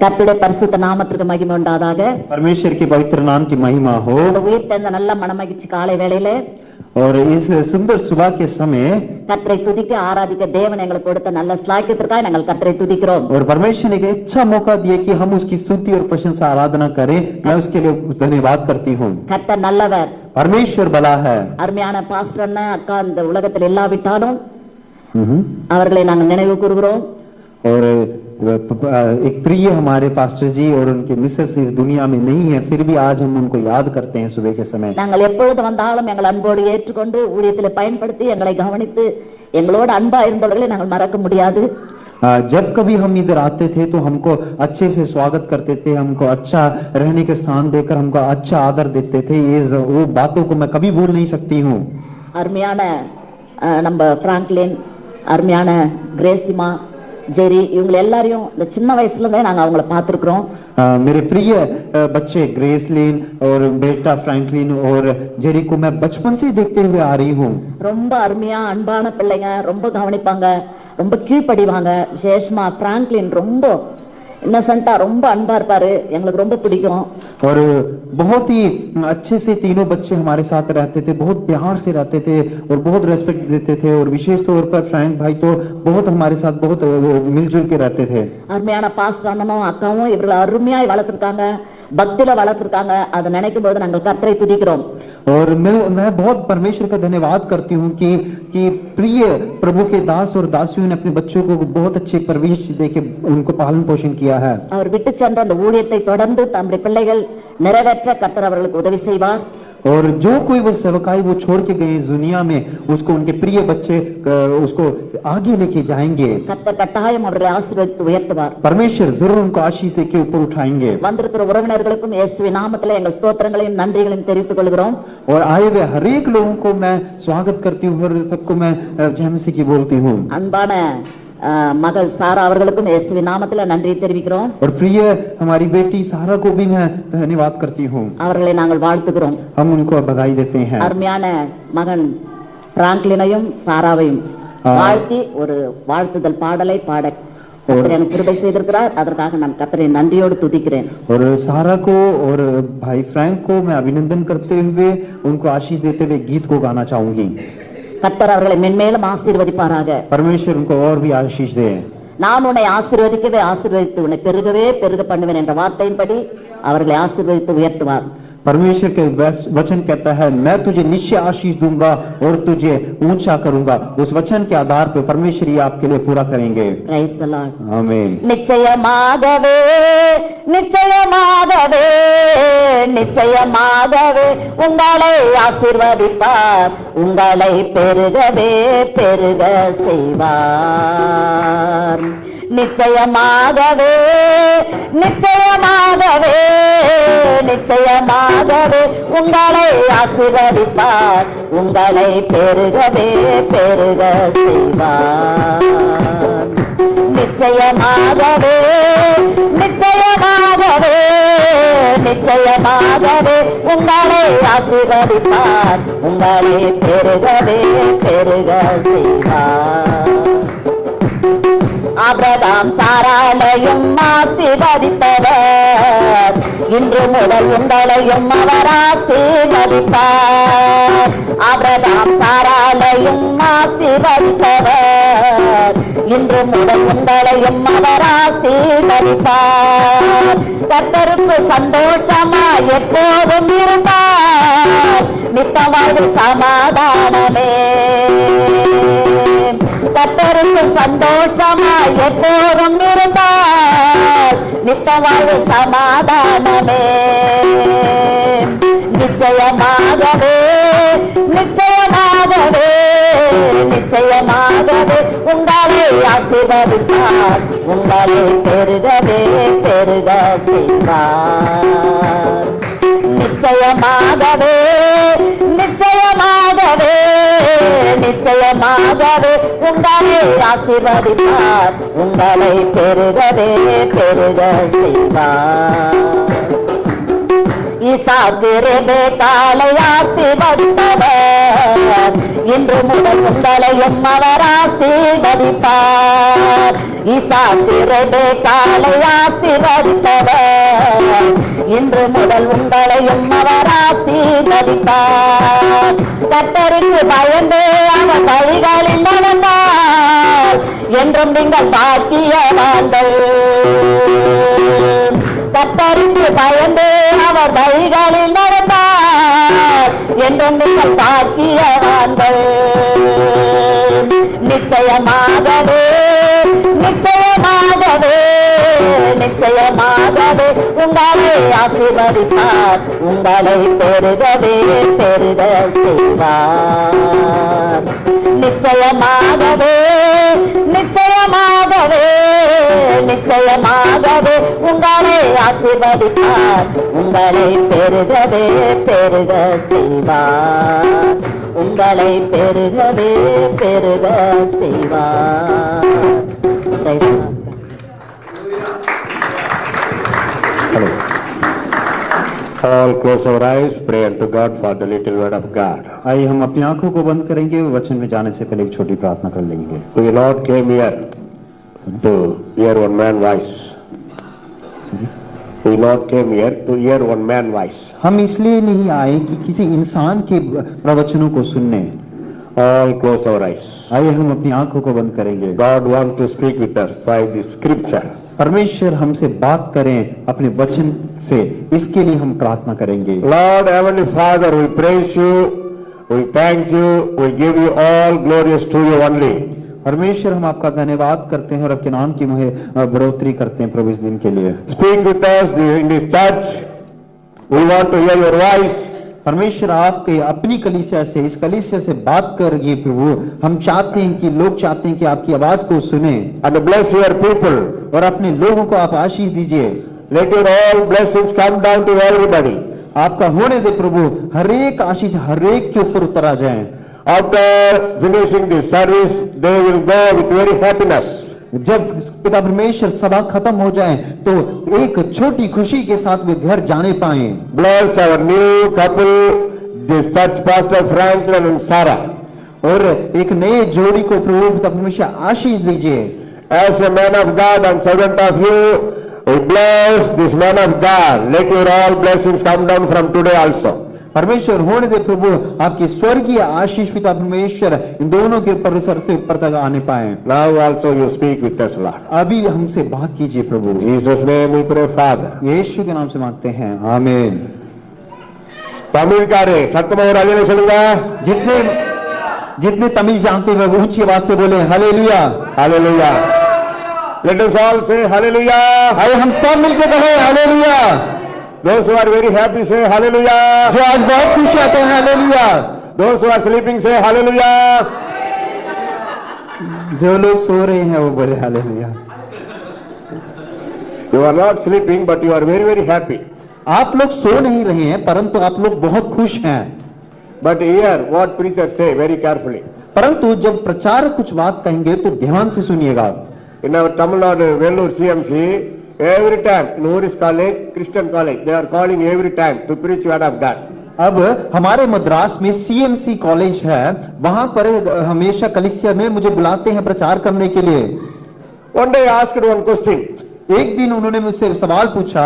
கர்த்தருடைய பரிசுத்த நாமத்திற்கு மகிமை உண்டாதாக. परमेश्वर के पवित्र नाम की महिमा हो। உயிர்த்தெழுந்த நல்ல மனமகிழ்ச்சி காலை வேளையிலே और इस सुंदर सुबह के समय கர்த்தரை துதிக்க ஆராதிக்க தேவன் எங்களுக்கு கொடுத்த நல்ல ஸ்லாக்கியத்திற்காக நாங்கள் கர்த்தரை துதிக்கிறோம். और परमेश्वर ने एक अच्छा मौका दिया कि हम उसकी स्तुति और प्रशंसा आराधना करें। मैं उसके लिए धन्यवाद करती हूँ। கர்த்தர் நல்லவர், परमेश्वर भला है। அருமையான பாஸ்டர் அண்ணா அக்கா இந்த உலகத்தில் இல்லாவிட்டாலும் அவர்களை நாங்கள் நினைவு கூறுகிறோம். और एक प्रिय हमारे पास्टर जी और उनके मिसेस इस दुनिया में नहीं है, फिर भी आज हम उनको याद करते हैं सुबह के समय। நாங்கள் எப்பொழுது வந்தாலும் எங்கள் அன்போடு ஏற்றுக்கொண்டு ஊழியத்தில் பயன்படுத்தி எங்களை கவனித்து எங்களோடு அன்பா இருந்தவர்களை நாங்கள் மறக்க முடியாது. जब कभी हम इधर आते थे तो हमको अच्छे से स्वागत करते थे, हमको अच्छा रहने के स्थान देकर हमको अच्छा आदर देते थे। ये वो बातों को मैं कभी भूल नहीं सकती हूँ। அருமையான நம்ம பிராங்க்லின், அருமையான கிரேசிமா, ஜெரி, இவங்க எல்லாரையும் இந்த சின்ன வயசுல இருந்தே நாங்க அவங்கள பார்த்திருக்கிறோம். मेरे प्रिय बच्चे ग्रेसलिन और बेटा फ्रैंकलिन और जेरी को मैं बचपन से देखते हुए आ रही हूँ। ரொம்ப அருமையா அன்பான பிள்ளைங்க, ரொம்ப கவனிப்பாங்க, ரொம்ப கீழ்ப்படிவாங்க. விசேஷமா பிராங்க்லின் ரொம்ப இன்னசென்ட்டா ரொம்ப அன்பா இருப்பாரு, எங்களுக்கு ரொம்ப பிடிக்கும். और बहुत ही अच्छे से तीनों बच्चे हमारे साथ रहते थे, बहुत प्यार से रहते थे और बहुत रेस्पेक्ट देते थे। और विशेष तौर पर फ्रैंक भाई तो बहुत हमारे साथ बहुत मिलजुल के रहते थे। அருமையான பாஸ்டர் அண்ணனும் அக்காவும் இவர்களை அருமையாய் வளர்த்திருக்காங்க, பக்தியில வளர்த்திருக்காங்க. அதை நினைக்கும் போது நாங்கள் கர்த்தரை துதிக்கிறோம். और मैं बहुत परमेश्वर का धन्यवाद करती हूँ कि प्रिय प्रभु के दास और दासियों ने अपने बच्चों को बहुत अच्छे परवरिश देके उनको पालन पोषण किया है। அவர் விட்டு சென்ற அந்த ஊழியத்தை தொடர்ந்து தம்முடைய பிள்ளைகள் நிறைவேற்ற கர்த்தர் அவர்களுக்கு உதவி செய்வார். और जो कोई वो सेवकाई वो छोड़ के गए इस दुनिया में, उसको उनके प्रिय बच्चे उसको आगे लेके जाएंगे। கர்த்தர் கட்டாயம் அவர்களை ஆசீர்வதித்து உயர்த்துவார். परमेश्वर जरूर उनको आशीष देके ऊपर उठाएंगे। வந்திருக்கிற உறவினர்களுக்கும் இயேசுவின் நாமத்திலே எங்கள் ஸ்தோத்திரங்களையும் நன்றிகளையும் தெரிவித்துக் கொள்கிறோம். और आए हुए हर एक लोगों को मैं स्वागत करती हूँ और सबको मैं जय मसीह की बोलती हूँ। அன்பான மகள் சாரா அவர்களுக்கும் இயேசுவின் நாமத்திலே நன்றி தெரிவிக்கிறோம். और प्रिय हमारी बेटी सारा को भी मैं धन्यवाद करती हूँ। அவர்களை நாங்கள் வாழ்த்துகிறோம். हम उनको बधाई देते हैं। அருமையான மகன் பிராங்க்லினையும் சாராவையும் வாழ்த்தி ஒரு வாழ்த்துதல் பாடலை பாட எனக்கு கிருபை செய்திருக்கிறார். அதற்காக நான் கர்த்தரை நன்றியோடு துதிக்கிறேன். और सारा को और भाई फ्रैंक को मैं अभिनंदन करते हुए उनको आशीष देते हुए गीत को गाना चाहूंगी। கர்த்தர் அவர்களை மென்மேலும் ஆசீர்வதிப்பாராக. परमेश्वर उनको और भी आशीष दे। நான் உன்னை ஆசீர்வதிக்கவே ஆசீர்வதித்து உன்னை பெருகவே பெருக பண்ணுவேன் என்ற வார்த்தையின்படி அவர்களை ஆசீர்வதித்து உயர்த்துவார். परमेश्वर के वचन कहता है, मैं तुझे निश्चय आशीष दूंगा और तुझे ऊंचा करूंगा। उस वचन के आधार पर परमेश्वर ये आपके लिए पूरा करेंगे। Praise the Lord. आमीन। நிச்சயமாகவே நிச்சயமாகவே நிச்சயமாகவே உங்களை ஆசீர்வதிப்பார், உங்களை பெருகவே பெருக செய்வார். நிச்சயமாகவே நிச்சயமாகவே நிச்சயமாகவே உங்களை ஆசீர்வதிப்பார், உங்களை பெருகவே பெருக செய்வார். நிச்சயமாகவே நிச்சயமாகவே நிச்சயமாகவே உங்களை ஆசீர்வதிப்பார், உங்களை பெருகவே பெருக செய்வார். ஆபிரகாம் சாராளையும் ஆசீர்வதித்தவர், இன்று முதல் உங்களையும் அவர் ஆசீர்வதிப்பார். ஆபிரகாம் சாராளையும் ஆசீர்வதித்தவர், இன்று முதல் உங்களையும் அவர் ஆசீர்வதிப்பார். கர்த்தருக்கு சந்தோஷமாய் எப்போதும் இருந்தார், நித்தவாழ்வு சமாதானமே. கர்த்தருக்கு சந்தோஷமாய் எப்போதும் இருந்தார், நித்தவாழ்வு சமாதானமே. நிச்சயமாகவே நிச்சயமாகவே நிச்சயமாகவே உங்களை ஆசீர்வதிப்பார், உங்களை பெருகவே பெருக செய்வார். நிச்சயமாகவே நிச்சயமாகவே நிச்சயமாகவே உங்களை ஆசீர்வதிப்பார், உங்களை பெருகவே பெருக செய்வார். ஈசாக்கு ரெபெக்காளை ஆசீர்வதித்தவர், இன்று முதல் உங்களையும் அவர் ஆசீர்வதிப்பார். ஈசாக்கிரடே காலை ஆசீர்வதித்தவர், இன்று முதல் உங்களையும் அவர் ஆசீர்வதிப்பார். கர்த்தருக்கு பயந்து அவர் வழிகளில் நடந்தால் என்றும் நீங்கள் பாக்கியவான்கள். கர்த்தருக்கு பயந்து அவர் வழிகளில் நடந்தால் என்றும் நீங்கள் பாக்கியவான்கள். நிச்சயமாகவே நிச்சயமாகவே நிச்சயமாகவே உங்களை ஆசீர்வதிப்பார், உங்களை பெருகவே பெருக செய்வார். நிச்சயமாகவே நிச்சயமாகவே நிச்சயமாகவே உங்களை ஆசீர்வதிப்பார், உங்களை பெருகவே பெருக செய்வார், உங்களை பெருகவே பெருக செய்வார். Hello. All close our eyes, pray unto God for the little word of God. आइए हम अपनी आंखों को बंद करेंगे, वचन में जाने से पहले एक छोटी प्रार्थना कर लेंगे। We Lord came here to hear one man voice. We Lord came here to hear one man voice. हम इसलिए नहीं आए कि किसी इंसान के प्रवचनों को सुनने। All close our eyes. आइए हम अपनी आंखों को बंद करेंगे। God wants to speak with us by the scripture. परमेश्वर हमसे बात करें अपने वचन से, इसके लिए हम प्रार्थना करेंगे। Lord Heavenly Father, we praise you, we thank you, we give you all glorious to you only. परमेश्वर हम आपका धन्यवाद करते हैं और आपके नाम की बढ़ोतरी करते हैं प्रभु इस दिन के लिए। Speak with us in this church. We want to hear your voice. परमेश्वर आपके अपनी कलीसिया से, इस कलीसिया से बात करिए प्रभु। हम चाहते हैं कि लोग चाहते हैं कि आपकी आवाज को सुने। And bless your people. और अपने लोगों को आप आशीष दीजिए। Let your all blessings come down to everybody. आपका होने दे प्रभु, हर एक आशीष हर एक के ऊपर उतर आ जाए। After finishing this service, they will go with very happiness. जब पिता परमेश्वर सभा खत्म हो जाए तो एक छोटी खुशी के साथ वे घर जाने पाए। Bless our new couple, this church pastor Franklin and Sarah. और एक नए जोड़ी को प्रभु पिता परमेश्वर आशीष दीजिए। As a man of God and servant of you, we bless this man of God. Let your all blessings come down from today also. परमेश्वर होने दे प्रभु, आपकी स्वर्गीय आशीष पिता परमेश्वर इन दोनों के ऊपर सर से ऊपर तक आने पाए। Now also you speak with us, Lord. अभी हमसे बात कीजिए प्रभु। In Jesus' name we pray, Father. यीशु के नाम से मांगते हैं, आमीन। तमिलकारे सत्यम और राजेश चलूंगा। जितने तमिल जानते हैं ऊंची आवाज से बोले hallelujah. Hallelujah. Let us all say Hallelujah. आइए हम सब मिलकर कहें hallelujah. Those who are very happy say Hallelujah. जो आज बहुत खुश रहते हैं hallelujah. Those who are sleeping say Hallelujah. जो लोग सो रहे हैं वो बोले hallelujah. You are not sleeping, but you are very, very happy. आप लोग सो नहीं रहे हैं परंतु आप लोग बहुत खुश हैं। But hear what preachers say very carefully. परंतु जब प्रचारक कुछ बात कहेंगे तो ध्यान से सुनिएगा। In our Tamil Nadu Vellore CMC, every time in Oris College, Christian College, they are calling every time to preach word of God. अब हमारे मद्रास में सीएमसी कॉलेज है, वहां पर हमेशा कलीसिया में मुझे बुलाते हैं प्रचार करने के लिए। One day I asked one question. एक दिन उन्होंने मुझसे सवाल पूछा।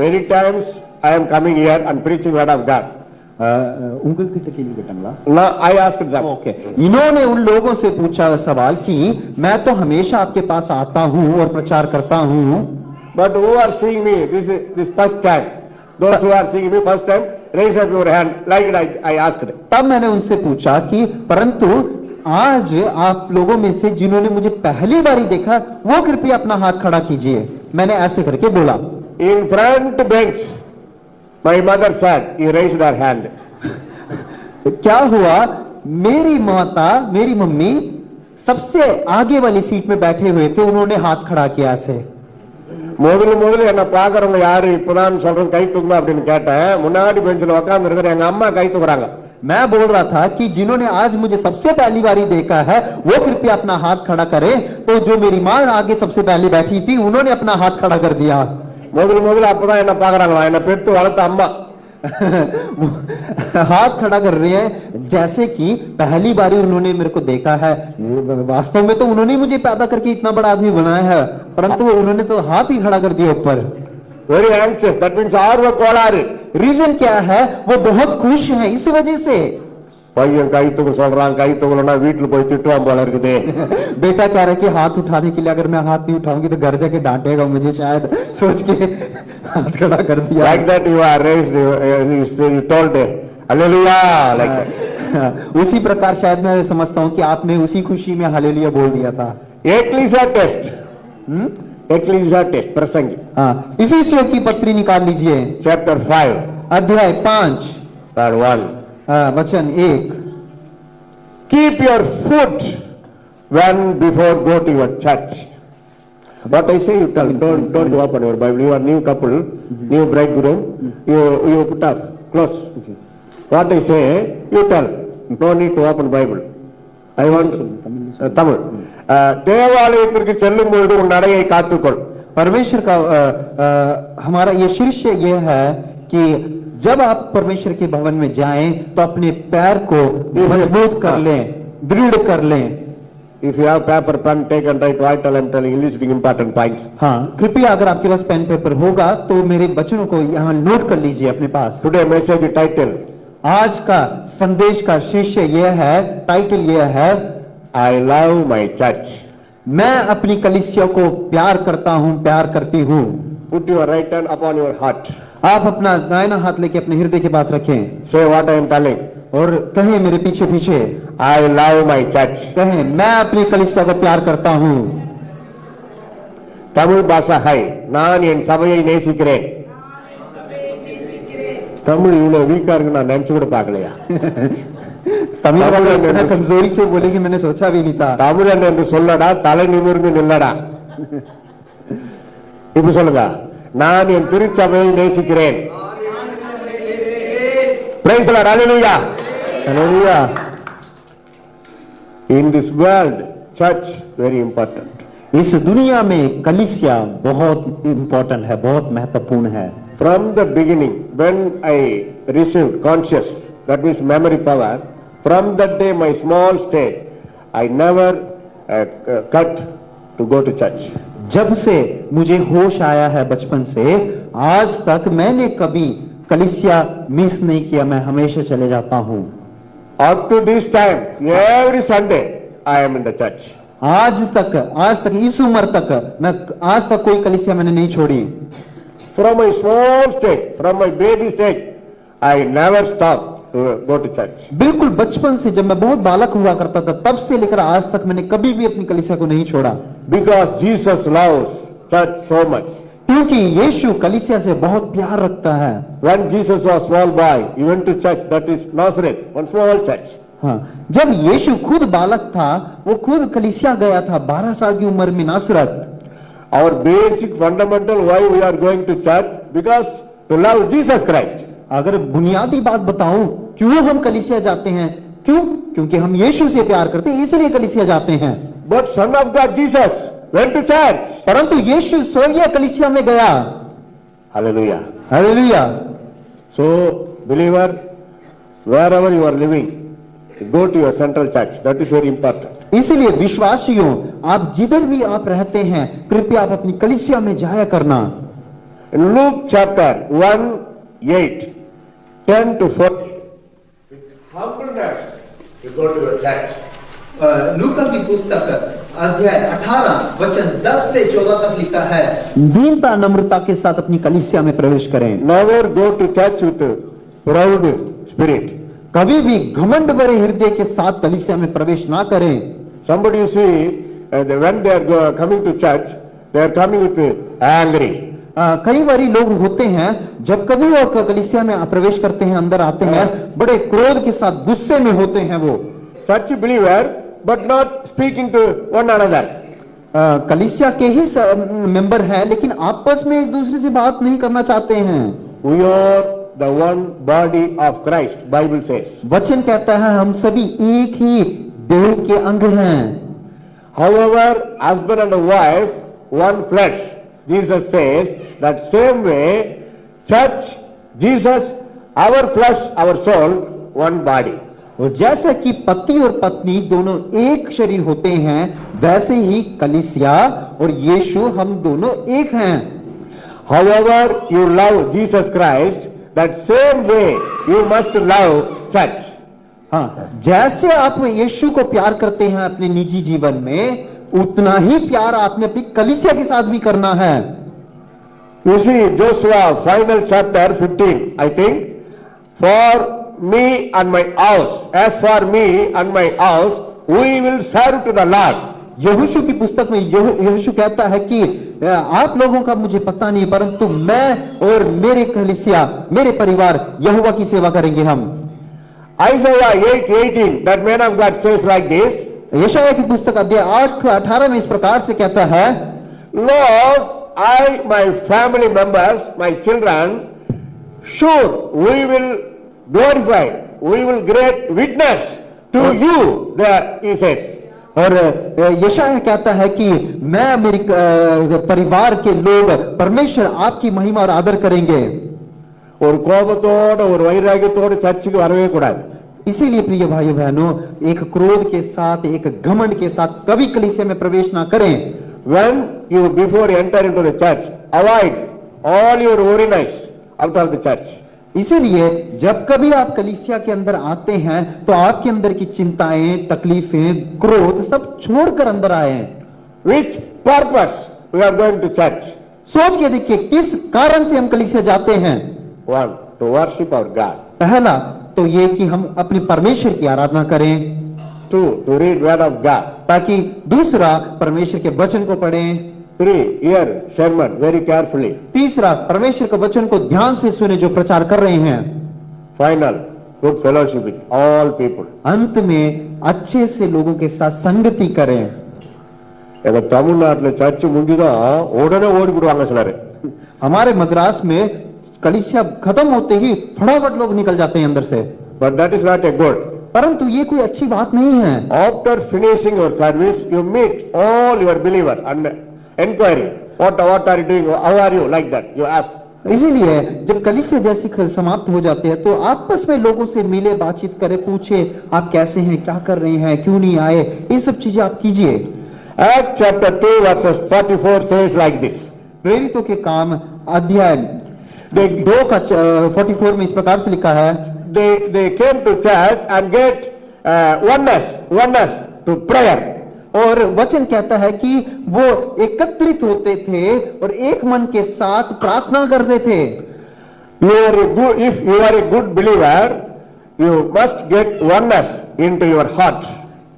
Many times I am coming here and preaching word of God. Now I asked them. Okay, इन्होंने उन लोगों से पूछा सवाल कि मैं तो हमेशा आपके पास आता हूँ और प्रचार करता हूँ, But who are seeing me this first time? Those who are seeing me first time, raise up your hand. Like I asked them. तब मैंने उनसे पूछा कि परंतु आज आप लोगों में से जिन्होंने मुझे पहली बार देखा वो कृपया अपना हाथ खड़ा कीजिए। मैंने ऐसे करके बोला। In front bench, my mother said, he raised her hand. क्या हुआ, मेरी माता मेरी मम्मी सबसे आगे वाली सीट में बैठे हुए थे, उन्होंने हाथ खड़ा किया ऐसे। முதல்ல என்ன பாக்குறவங்க யாரு இப்பதான் சொல்றது கை தூக்குமா அப்படின்னு கேட்டேன்। முன்னாடி பெஞ்சில் உட்கார்ந்து இருக்கிற எங்க அம்மா கை தூக்குறாங்க। मैं बोल रहा था कि जिन्होंने आज मुझे सबसे पहली बारी देखा है वो कृपया अपना हाथ खड़ा करें, तो जो मेरी माँ आगे सबसे पहले बैठी थी उन्होंने अपना हाथ खड़ा कर दिया। முதல்ல அப்பதான் என்ன பாக்குறாங்களா, என்ன பெத்து வளர்த்த அம்மா। हाथ खड़ा कर रहे हैं जैसे कि पहली बारी उन्होंने मेरे को देखा है। वास्तव में तो उन्होंने मुझे पैदा करके इतना बड़ा आदमी बनाया है, परंतु उन्होंने तो हाथ ही खड़ा कर दिया ऊपर। Very anxious. That means ஆர்வ கோளாறு. रीजन क्या है? वो बहुत खुश है इस वजह से। பையன் கை தூக்க சொல்றான், கை தூக்கலன்னா வீட்டுல போய் திட்டுவான் போல இருக்குது. बेटा कह रहा है कि हाथ उठाने के लिए अगर मैं हाथ नहीं उठाऊंगी तो घर जाके डांटेगा मुझे, शायद सोच के हाथ खड़ा कर दिया। Like that you are raised, you told hallelujah like that. उसी प्रकार शायद मैं समझता हूँ कि आपने उसी खुशी में हालेलुया बोल दिया था। Ecclesia test. Ecclesia test. प्रसंगी. हाँ, इफिसियों की पत्री निकाल लीजिए, Chapter 5 अध्याय 5 verse 1. वचन 1। Keep your foot when before go to your church. What I say, you tell. Don't open your Bible. You are new couple, new bridegroom. You put up close. What I say, you tell. No need to open Bible. I want Tamil. தேவாலயத்திற்கு செல்லும் பொழுது உன் நடையை காத்துக்கொள். परमेश्वर का हमारा ये शीर्ष ये है कि जब आप परमेश्वर के भवन में जाएं तो अपने पैर को मजबूत कर लें, दृढ़ कर लें। If you have paper, pen, take and write. What I'm telling you, listing important points. हाँ, कृपया अगर आपके पास पेन पेपर होगा तो मेरे वचनों को यहाँ नोट कर लीजिए अपने पास। Today message title. आज का संदेश का शीर्ष ये है, टाइटल ये है, I love my church. मैं अपनी कलीसिया को प्यार करता हूँ, प्यार करती हूँ। Put your right hand upon your heart. आप अपना दाहिना हाथ लेके अपने हृदय के पास रखें Say what I am telling. और कहें मेरे पीछे पीछे, I love my church. कहें मैं अपनी कलीसिया को प्यार करता हूँ। தமிழ் பாஷா ஹை, நான் என் சபையை நேசிக்கிறேன். தமிழ் இவ்வளவு வீக்கா இருக்கு நான் நினைச்சு கூட பார்க்கலையா? तमिल वाले इतना कमजोरी से बोले कि मैंने सोचा भी नहीं था। தமிழன் என்று சொல்லடா, தலை நிமிர்ந்து நில்லடா. இப்ப சொல்லுங்க, நான் என் திருச்சபையை நேசிக்கிறேன். Praise the Lord. Hallelujah. Hallelujah. In this world, church very important. इस दुनिया में कलीसिया बहुत इंपॉर्टेंट है, बहुत महत्वपूर्ण है। From the beginning, when I received conscious, that means memory power, from that day my small state, I never cut to go to church. जब से मुझे होश आया है बचपन से आज तक मैंने कभी कलीसिया मिस नहीं किया, मैं हमेशा चले जाता हूँ। Up to this time, every Sunday, I am in the church. आज तक इस उम्र तक मैं आज तक कोई कलीसिया मैंने नहीं छोड़ी। From my small stage, from my baby stage, I never stopped to go to church. बिल्कुल बचपन से जब मैं बहुत बालक हुआ करता था तब से लेकर आज तक मैंने कभी भी अपनी कलीसिया को नहीं छोड़ा। Because Jesus loves church so much. क्योंकि यीशु कलीसिया से बहुत प्यार रखता है। When Jesus was small boy, he went to church, that is Nazareth, one small church. हाँ, जब यीशु खुद बालक था वो खुद कलीसिया गया था 12 साल की उम्र में नासरत। Our basic fundamental why we are going to church, because to love Jesus Christ. अगर बुनियादी बात बताऊं क्यों हम कलीसिया जाते हैं, क्योंकि हम यीशु से प्यार करते हैं इसलिए कलीसिया जाते हैं। But Son of God Jesus went to church. परंतु यीशु स्वर्गीय कलीसिया में गया। Hallelujah. Hallelujah. So believer, wherever you are living, go to your central church. That is very important. इसलिए विश्वासियों आप जिधर भी आप रहते हैं कृपया आप अपनी कलीसिया में जाया करना। In Luke chapter 1:8, 10 to 14, with humbleness you go to your church. लूका की पुस्तक अध्याय 18 वचन 10 से 14 तक लिखा है, दीनता नम्रता के साथ अपनी कलीसिया में प्रवेश करें। Never go to church with a proud spirit. कभी भी घमंड भरे हृदय के साथ कलीसिया में प्रवेश ना करें। Somebody you see, when they are coming to church, they are coming with angry. कई बारी लोग होते हैं जब कभी वो कलीसिया में प्रवेश करते हैं, अंदर आते हैं, बड़े क्रोध के साथ गुस्से में होते हैं वो। Church believer, but not speaking to one another. कलीसिया के ही मेंबर हैं लेकिन आपस में एक दूसरे से बात नहीं करना चाहते हैं। We are the one body of Christ, Bible says. वचन कहता है हम सभी एक ही देह के अंग हैं। However, husband and wife, one flesh. Jesus says that same way, church, Jesus our flesh, our soul, one body. और जैसा कि पति और पत्नी दोनों एक शरीर होते हैं, वैसे ही कलीसिया और यीशु हम दोनों एक हैं। However you love Jesus Christ, that same way you must love church. हाँ, जैसे आप यीशु को प्यार करते हैं अपने निजी जीवन में, उतना ही प्यार आपने अपनी कलीसिया के साथ भी करना है। You see, Joshua, final chapter 15, I think, for me and my house, as for me and my house, we will serve to the Lord. यहोशू की पुस्तक में यहोशू कहता है कि आप लोगों का मुझे पता नहीं, परंतु मैं और मेरे कलीसिया, मेरे परिवार यहोवा की सेवा करेंगे हम। Isaiah 8:18, that man of God says like this, यशायाह की पुस्तक अध्याय 8:18 में इस प्रकार से कहता है, Lord, I, my family members, my children, sure we will glorify, we will great witness to you, he says. और यशायाह कहता है कि मैं मेरी परिवार के लोग परमेश्वर आपकी महिमा और आदर करेंगे। और கோபத்தோட ஒரு வைராகியத்தோட சர்ச்சுக்கு வரவே கூடாது। इसीलिए प्रिय भाइयों बहनों, एक क्रोध के साथ, एक घमंड के साथ कभी कलीसिया में प्रवेश ना करें। When you before you enter into the church, avoid all your worries out of the church. इसीलिए जब कभी आप कलीसिया के अंदर आते हैं तो आपके अंदर की चिंताएं, तकलीफें, क्रोध सब छोड़कर अंदर आए। Which purpose we are going to church? सोच के देखिए किस कारण से हम कलीसिया जाते हैं। One, to worship our God. पहला तो ये कि हम अपने परमेश्वर की आराधना करें। Two, to read word of God. ताकि दूसरा परमेश्वर के वचन को पढ़ें। Three, hear sermon very carefully. तीसरा परमेश्वर के वचन को ध्यान से सुने जो प्रचार कर रहे हैं। Final, good fellowship with all people. अंत में अच्छे से लोगों के साथ संगति करें। எங்க தமிழ்நாட்டுல சர்ச்சு முடிஞ்சுதான் உடனே ஓடி விடுவாங்க சிலரு। हमारे मद्रास में कलीसिया खत्म होते ही फटाफट लोग निकल जाते हैं अंदर से। But that is not a good. परंतु ये कोई अच्छी बात नहीं है। After finishing your service, you meet all your believer and inquiry. What are you doing? How are you? Like that. You ask. इसीलिए जब कलीसिया जैसी समाप्त हो जाते हैं तो आपस में लोगों से मिले, बातचीत करें, पूछे आप कैसे हैं, क्या कर रहे हैं, क्यों नहीं आए, ये सब चीजें आप कीजिए। Acts chapter 2 verses 44 says like this. प्रेरितों के काम अध्याय 2 का 44 में इस प्रकार से लिखा है, They came to church and get oneness to prayer. और वचन कहता है कि वो एकत्रित होते थे और एक मन के साथ प्रार्थना करते थे। If you are a good believer, you must get oneness into your heart.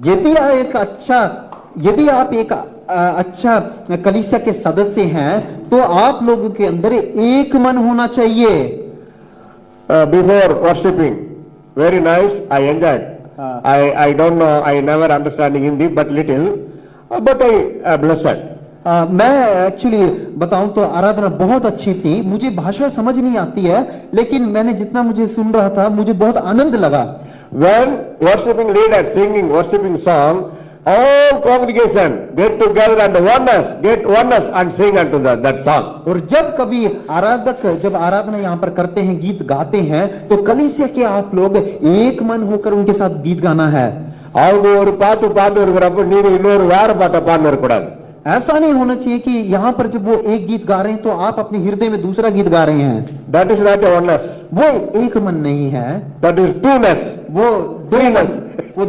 यदि आप एक अच्छा कलीसिया के सदस्य हैं तो आप लोगों के अंदर एक मन होना चाहिए। Before worshipping, very nice, I enjoyed. I don't know, I never understanding Hindi, but little, but I blessed. मैं एक्चुअली बताऊं तो आराधना बहुत अच्छी थी। मुझे भाषा समझ नहीं आती है, लेकिन मैंने जितना मुझे सुन रहा था मुझे बहुत आनंद लगा। When worshiping leader singing worshiping song, all congregation get together and get oneness and sing unto that song. और जब कभी जब आराधना यहाँ पर करते हैं, गीत गाते हैं, तो कलीसिया के आप लोग एक मन होकर उनके साथ गीत गाना है। அவங்க ஒரு பாட்டு பாட்டு இருக்கிறப்ப நீங்க இன்னொரு வேற பாட்டை பாடின இருக்கக்கூடாது। ऐसा नहीं होना चाहिए कि यहाँ पर जब वो एक गीत गा रहे हैं तो आप अपने हृदय में दूसरा गीत गा रहे हैं। That is not a oneness. वो एक मन नहीं है, That is two-ness. वो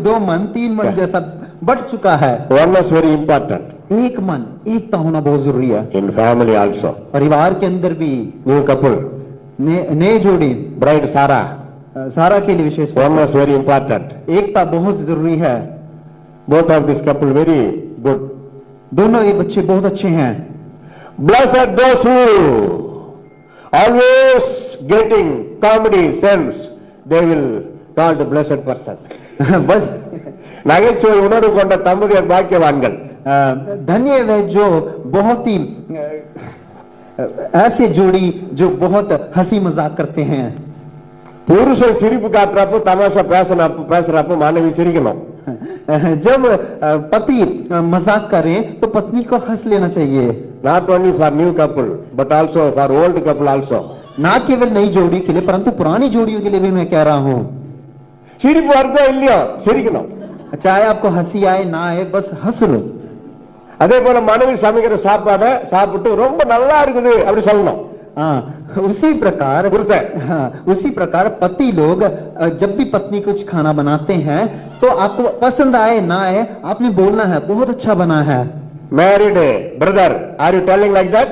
दो मन, तीन मन जैसा बढ़ चुका है। Oneness very important. एक मन, एकता होना बहुत जरूरी है। In family also. परिवार के अंदर भी New couple. नए जोड़ी, Bride Sarah. सारा के लिए विशेष Oneness very important. एकता बहुत जरूरी है। Both of this couple very good. दोनों ये बच्चे बहुत अच्छे हैं। Blessed those who always getting comedy sense, they will call the blessed person. बस நகைச்சுவை உணர்வு கொண்ட தம்பதியர் பாக்கியவான்கள்। धन्य वे जो बहुत ही ऐसे जोड़ी जो बहुत हंसी मजाक करते हैं। புருஷன் சிரிப்பு காட்டுறப்போ தமாஷா பேசுறப்போ மனைவி சிரிக்கணும்। जब पति मजाक करें तो पत्नी को हंस लेना चाहिए। Not only for new couple but also for old couple also. ना केवल नई जोड़ी के लिए परंतु पुरानी जोड़ियों के लिए भी मैं कह रहा हूँ, சிரிப்பு வருதோ இல்லையோ சிரிக்கணும். चाहे आपको हंसी आए ना आए बस हंस लो. அதே போல மனைவி சமைக்கிற சாப்பாடை சாப்பிட்டு ரொம்ப நல்லா இருக்குது அப்படி சொல்லணும். हाँ, उसी प्रकार पुरुष उसी प्रकार पति लोग जब भी पत्नी कुछ खाना बनाते हैं तो आपको पसंद आए ना आए आपने बोलना है बहुत अच्छा बना है. Married brother, are you telling like that?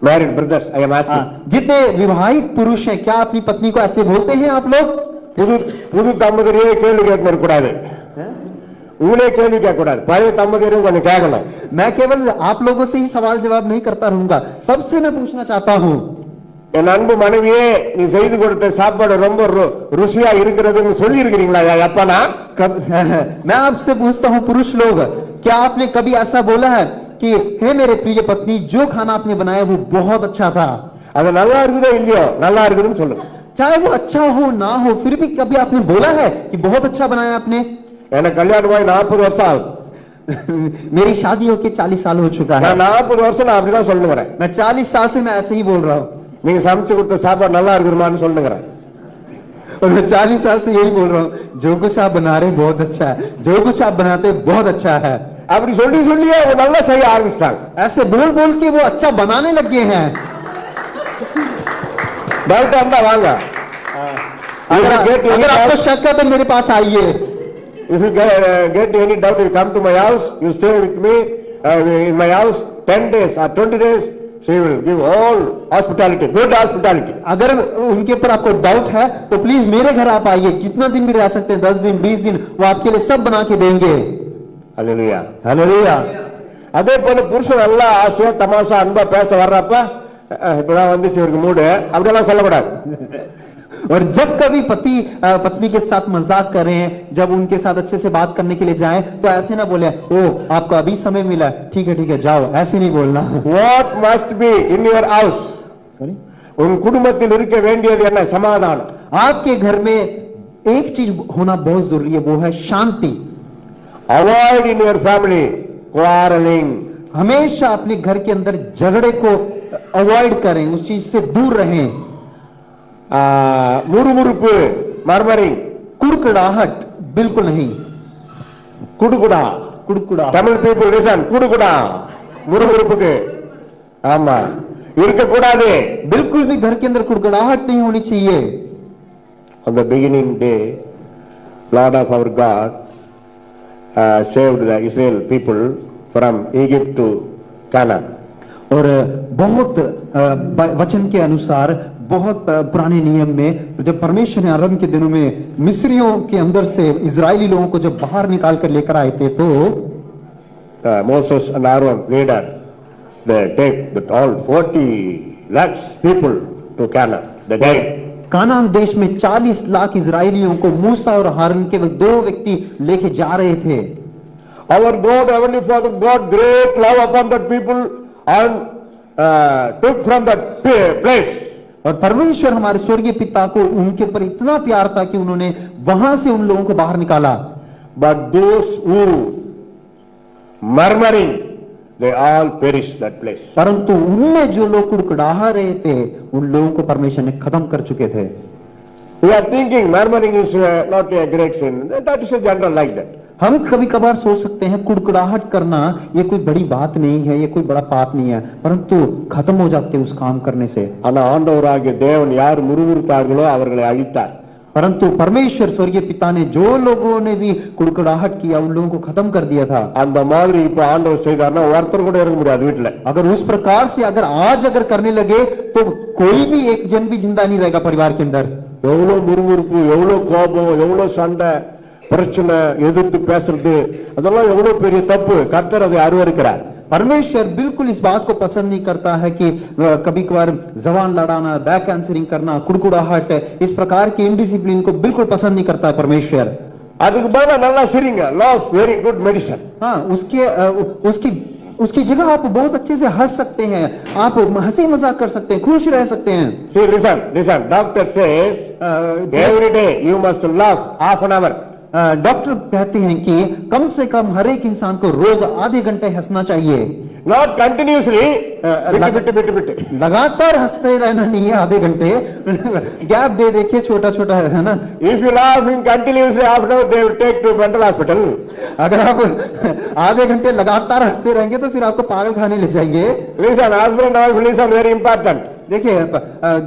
Married brothers, I am asking. जितने विवाहित पुरुष हैं क्या अपनी पत्नी को ऐसे बोलते हैं आप लोग? புது புது தம்பதியரே கேள்வி கேட்க கூடாது, उन्हें கேள்வி கேட்க கூடாது, பழைய தம்பதியரும் கொஞ்சம் கேட்கணும். मैं केवल आप लोगों से ही सवाल जवाब नहीं करता रहूंगा, सबसे मैं पूछना चाहता हूँ. என் அன்பு மனைவியே, நீ செய்து கொடுத்த சாப்பாடு ரொம்ப ருசியா இருக்கிறதுன்னு சொல்லி இருக்கிறீங்களா எப்பனா? मैं आपसे पूछता हूँ पुरुष लोग, क्या आपने कभी ऐसा बोला है कि हे मेरे प्रिय पत्नी जो खाना आपने बनाया वो बहुत अच्छा था? அது நல்லா இருக்குதோ இல்லையோ நல்லா இருக்குதுன்னு சொல்லுங்க. चाहे वो अच्छा हो ना हो फिर भी कभी आपने बोला है कि बहुत अच्छा बनाया आपने? எனக்கு கல்யாணமாகி 40 வருஷம் ஆகுது. मेरी शादी होके 40 साल हो चुका है. நான் 40 வருஷம் நான் அப்படிதான் சொல்லுங்கிறேன். मैं 40 साल से मैं ऐसे ही बोल रहा हूँ. நீங்க சமைச்சு கொடுத்த சாப்பாடு நல்லா இருக்குமான்னு சொல்லுங்கிறேன். और मैं 40 साल से यही बोल रहा हूँ, जो कुछ आप बना रहे बहुत अच्छा है, जो कुछ आप बनाते बहुत अच्छा है. அப்படி சொல்லி சொல்லியே वो நல்லா செய்ய ஆரம்பிச்சிட்டாங்க. ऐसे बोल बोल के वो अच्छा बनाने लगे हैं. डाउट இருந்தா வாங்க. अगर आपको शक है तो मेरे पास आइए. If you get any doubt, you come to my house, you stay with me in my house 10 days or 20 days. She will give all hospitality, good hospitality. अगर उनके ऊपर आपको डाउट है तो प्लीज मेरे घर आप आइए, कितना दिन भी रह सकते हैं, 10 दिन 20 दिन, वो आपके लिए सब बना के देंगे. Hallelujah. हालेलुया. அதே போல புருஷன் நல்லா ஆசையா தமாஷா அன்பா பேச வர்றப்ப இப்பதான் வந்துச்சு இவருக்கு மூடு அப்படியெல்லாம் சொல்லக்கூடாது. और जब कभी पति पत्नी के साथ मजाक करें, जब उनके साथ अच्छे से बात करने के लिए जाएं तो ऐसे ना बोले ओ आपको अभी समय मिला, ठीक है जाओ, ऐसे नहीं बोलना. What must be in your house? Sorry, உன் குடும்பத்தில் இருக்க வேண்டியது என்ன? சமாதானம். आपके घर में एक चीज होना बहुत जरूरी है, वो है शांति. Avoid in your family quarreling. हमेशा अपने घर के अंदर झगड़े को अवॉइड करें, उस चीज से दूर रहें. முறுமுறுப்பு, மர்மரிங், कुड़कुड़ाहट बिल्कुल नहीं. குடுகுடா. कुड़कुड़ा, தமிழ் பீப்புள் லிசன், குடுகுடா முறுமுறுப்புக்கு ஆமா இருக்க கூடாது. बिल्कुल भी घर के अंदर कुड़कुड़ाहट नहीं होनी चाहिए. On the beginning day, Lord of our God saved the Israel people from Egypt to Canaan. और बहुत वचन के अनुसार बहुत पुराने नियम में जब परमेश्वर ने आरंभ के दिनों में मिस्रियों के अंदर से इजरायली लोगों को जब बाहर निकाल कर लेकर आए थे तो Moses and Aaron leader, they take the all 40 lakhs people to Canaan. They died. कानान देश में 40 लाख इजरायलियों को मूसा और हारून केवल 2 व्यक्ति लेके जा रहे थे. Our God, Heavenly Father, God great love upon that people and took from that place. और परमेश्वर हमारे स्वर्गीय पिता को उनके ऊपर इतना प्यार था कि उन्होंने वहां से उन लोगों को बाहर निकाला. But those who murmuring, they all perished that place. परंतु उनमें जो लोग कुड़कुड़ाहा रहे थे उन लोगों को परमेश्वर ने खत्म कर चुके थे. We are thinking murmuring is not a great sin. That is a general like that. हम कभी कभार सोच सकते हैं कुड़कुड़ाहट करना ये कोई बड़ी बात नहीं है, ये कोई बड़ा पाप नहीं है, परंतु खत्म हो जाते हैं उस काम करने से. ஆனா ஆண்டவராகிய தேவன் யார் முறுமுறுத்தார்களோ அவர்களை அழித்தார். परंतु परमेश्वर स्वर्गीय पिता ने जो लोगों ने भी कुड़कुड़ाहट किया उन लोगों को खत्म कर दिया था. அந்த மாதிரி இப்ப ஆண்டவர் செய்தார்னா ஒருத்தர் கூட இருக்க முடியாது வீட்டுல. अगर उस प्रकार से अगर आज करने लगे तो कोई भी एक जन भी जिंदा नहीं रहेगा परिवार के अंदर. எவ்வளவு முறுமுறுப்பு, எவ்வளவு கோபம், எவ்வளவு சண்டை, பிரச்சனை, எதிர்த்து பேசுறது, அதெல்லாம் எவ்வளவு பெரிய தப்பு. கர்த்தர் அதை அருவருக்கிறார். परमेश्वर बिल्कुल इस बात को पसंद नहीं करता है कि कभी कभार जबान लड़ाना, बैक आंसरिंग करना, कुड़कुड़ाहट, इस प्रकार की इनडिसिप्लिन को बिल्कुल पसंद नहीं करता है परमेश्वर. அதுக்கு பதிலா நல்லா சிரிங்க. Laugh, very good medicine. हाँ, उसकी जगह आप बहुत अच्छे से हंस सकते हैं, आप हंसी मजाक कर सकते हैं, खुश रह सकते हैं. See, listen. Doctor says every day you must laugh half an hour. Doctor कहते हैं कि कम से कम हर एक इंसान को रोज आधे घंटे हंसना चाहिए. not continuously, bit. लगातार हंसते रहना नहीं है आधे घंटे, गैप दे देखिए छोटा छोटा है ना। If you laughing continuously, after they will take to mental hospital. अगर आप आधे घंटे लगातार हंसते रहेंगे तो फिर आपको पागल खाने ले जाएंगे। Listen, husband and wife, listen, very important. देखिए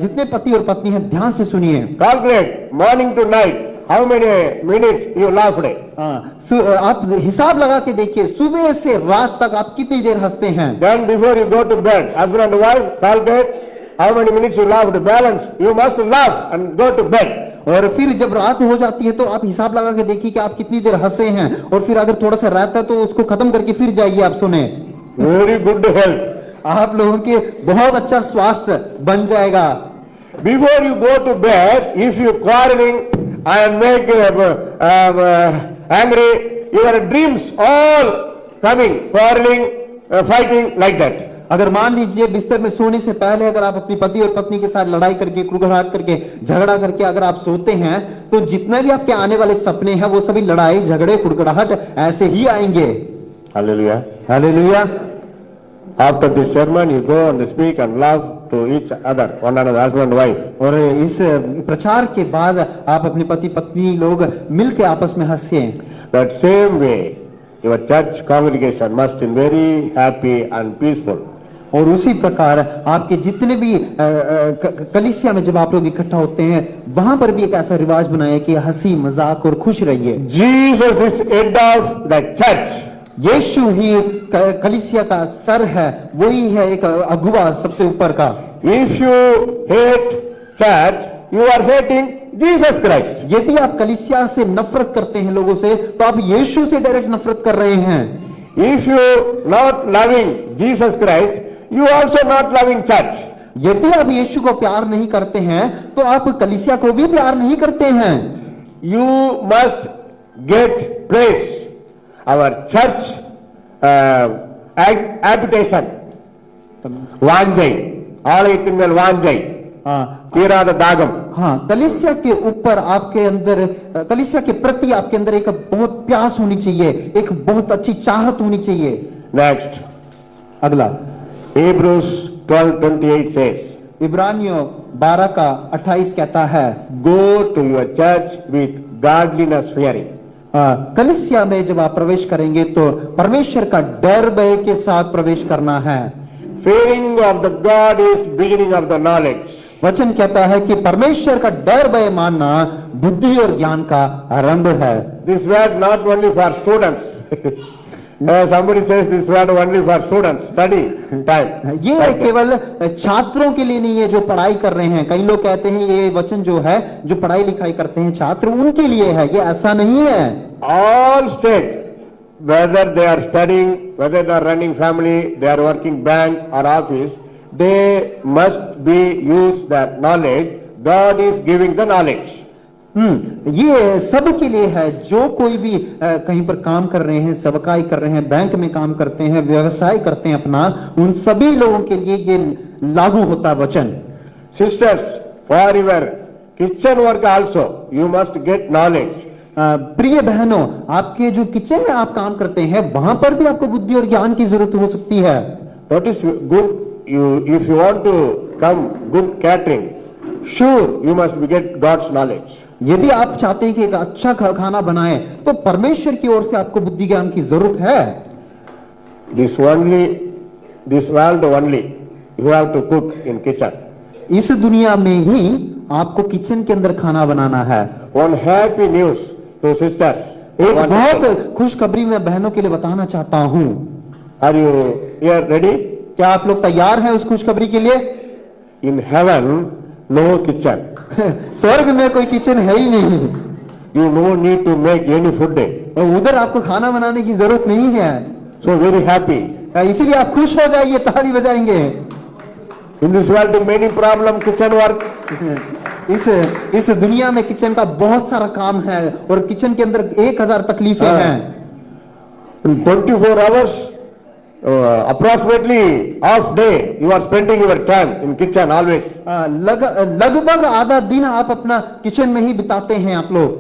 जितने पति और पत्नी हैं ध्यान से सुनिए। Calculate morning to night, how many minutes you laughed. आप हिसाब लगा के देखिए सुबह से रात तक आप कितनी देर हंसते हैं। Then before you go to bed, husband and wife, calculate how many minutes you laughed. Balance, you must laugh and go to bed. और फिर जब रात हो जाती है तो आप हिसाब लगा के देखिए कि आप कितनी देर हंसे हैं, और फिर अगर थोड़ा सा रहता है तो उसको खत्म करके फिर जाइए आप सोने। Very good health. आप लोगों के बहुत अच्छा स्वास्थ्य बन जाएगा। Before you go to bed, if you quarreling and make angry, your dreams all coming, quarreling, fighting like that. अगर मान लीजिए बिस्तर में सोने से पहले अगर आप अपनी पति और पत्नी के साथ लड़ाई करके, कुड़कुड़ाहट करके, झगड़ा करके अगर आप सोते हैं तो जितने भी आपके आने वाले सपने हैं वो सभी लड़ाई, झगड़े, कुड़कुड़ाहट ऐसे ही आएंगे। Hallelujah. Hallelujah. After this sermon, you go and speak and laugh to each other, one another, husband and wife. और इस प्रचार के बाद आप अपने पति पत्नी लोग मिलकर आपस में हंसे। That same way, your church congregation must be very happy and peaceful. और उसी प्रकार आपके जितने भी कलीसिया में जब आप लोग इकट्ठा होते हैं वहां पर भी एक ऐसा रिवाज बनाए कि हंसी मजाक और खुश रहिए। Jesus is head of the church. यीशु ही कलीसिया का सर है, वही है एक अगुवा सबसे ऊपर का। If you hate church, you are hating Jesus Christ. यदि आप कलीसिया से नफरत करते हैं लोगों से तो आप यीशु से डायरेक्ट नफरत कर रहे हैं। If you not loving Jesus Christ, you also not loving church. यदि आप यीशु को प्यार नहीं करते हैं तो आप कलीसिया को भी प्यार नहीं करते हैं। You must get praise. Our church habitation. வாஞ்சை, ஆலயத்தின் மேல் வாஞ்சை, தீராத தாகம். हाँ, कलीसिया के ऊपर आपके अंदर, कलीसिया के प्रति आपके अंदर एक बहुत प्यास होनी चाहिए, एक बहुत अच्छी चाहत होनी चाहिए। Next, अगला Hebrews 12:28 says, इब्रानियों 12 का 28 कहता है, go to your church with godliness fearing. कलीसिया में जब आप प्रवेश करेंगे तो परमेश्वर का डर भय के साथ प्रवेश करना है। Fearing of the God is beginning of the knowledge. वचन कहता है कि परमेश्वर का डर भय मानना बुद्धि और ज्ञान का आरंभ है। This word not only for students. Somebody says this word only for students, study time. ये केवल छात्रों के लिए नहीं है जो पढ़ाई कर रहे हैं। कई लोग कहते हैं ये वचन जो है जो पढ़ाई लिखाई करते हैं छात्र उनके लिए है, ये ऐसा नहीं है। All stage, whether they are studying, whether they are running family, they are working bank or office, they must be use that knowledge. God is giving the knowledge. ये सब के लिए है। जो कोई भी कहीं पर काम कर रहे हैं, सेवकाई कर रहे हैं, बैंक में काम करते हैं, व्यवसाय करते हैं अपना, उन सभी लोगों के लिए ये लागू होता है वचन। Sisters, for your kitchen work also, you must get knowledge. प्रिय बहनों, आपके जो किचन में आप काम करते हैं वहां पर भी आपको बुद्धि और ज्ञान की जरूरत हो सकती है। That is good. If you want to come good catering, sure you must get God's knowledge. यदि आप चाहते हैं कि एक अच्छा खाना बनाएं तो परमेश्वर की ओर से आपको बुद्धि ज्ञान की जरूरत है। This world only, you have to cook in kitchen. इस दुनिया में ही आपको किचन के अंदर खाना बनाना है। One happy news to sisters. एक बहुत खुशखबरी मैं बहनों के लिए बताना चाहता हूँ। Are you here ready? क्या आप लोग तैयार हैं उस खुशखबरी के लिए? In heaven, no kitchen. स्वर्ग में कोई किचन है ही नहीं। You no need to make any food. उधर आपको खाना बनाने की जरूरत नहीं है। So very happy. इसीलिए आप खुश हो जाइए, ताली बजाएंगे। In this world, many problem kitchen work. इस दुनिया में किचन का बहुत सारा काम है और किचन के अंदर 1000 तकलीफें हैं। In 24 hours, approximately half day, you are spending your time in kitchen always. लगभग आधा दिन आप अपना किचन में ही बिताते हैं आप लोग।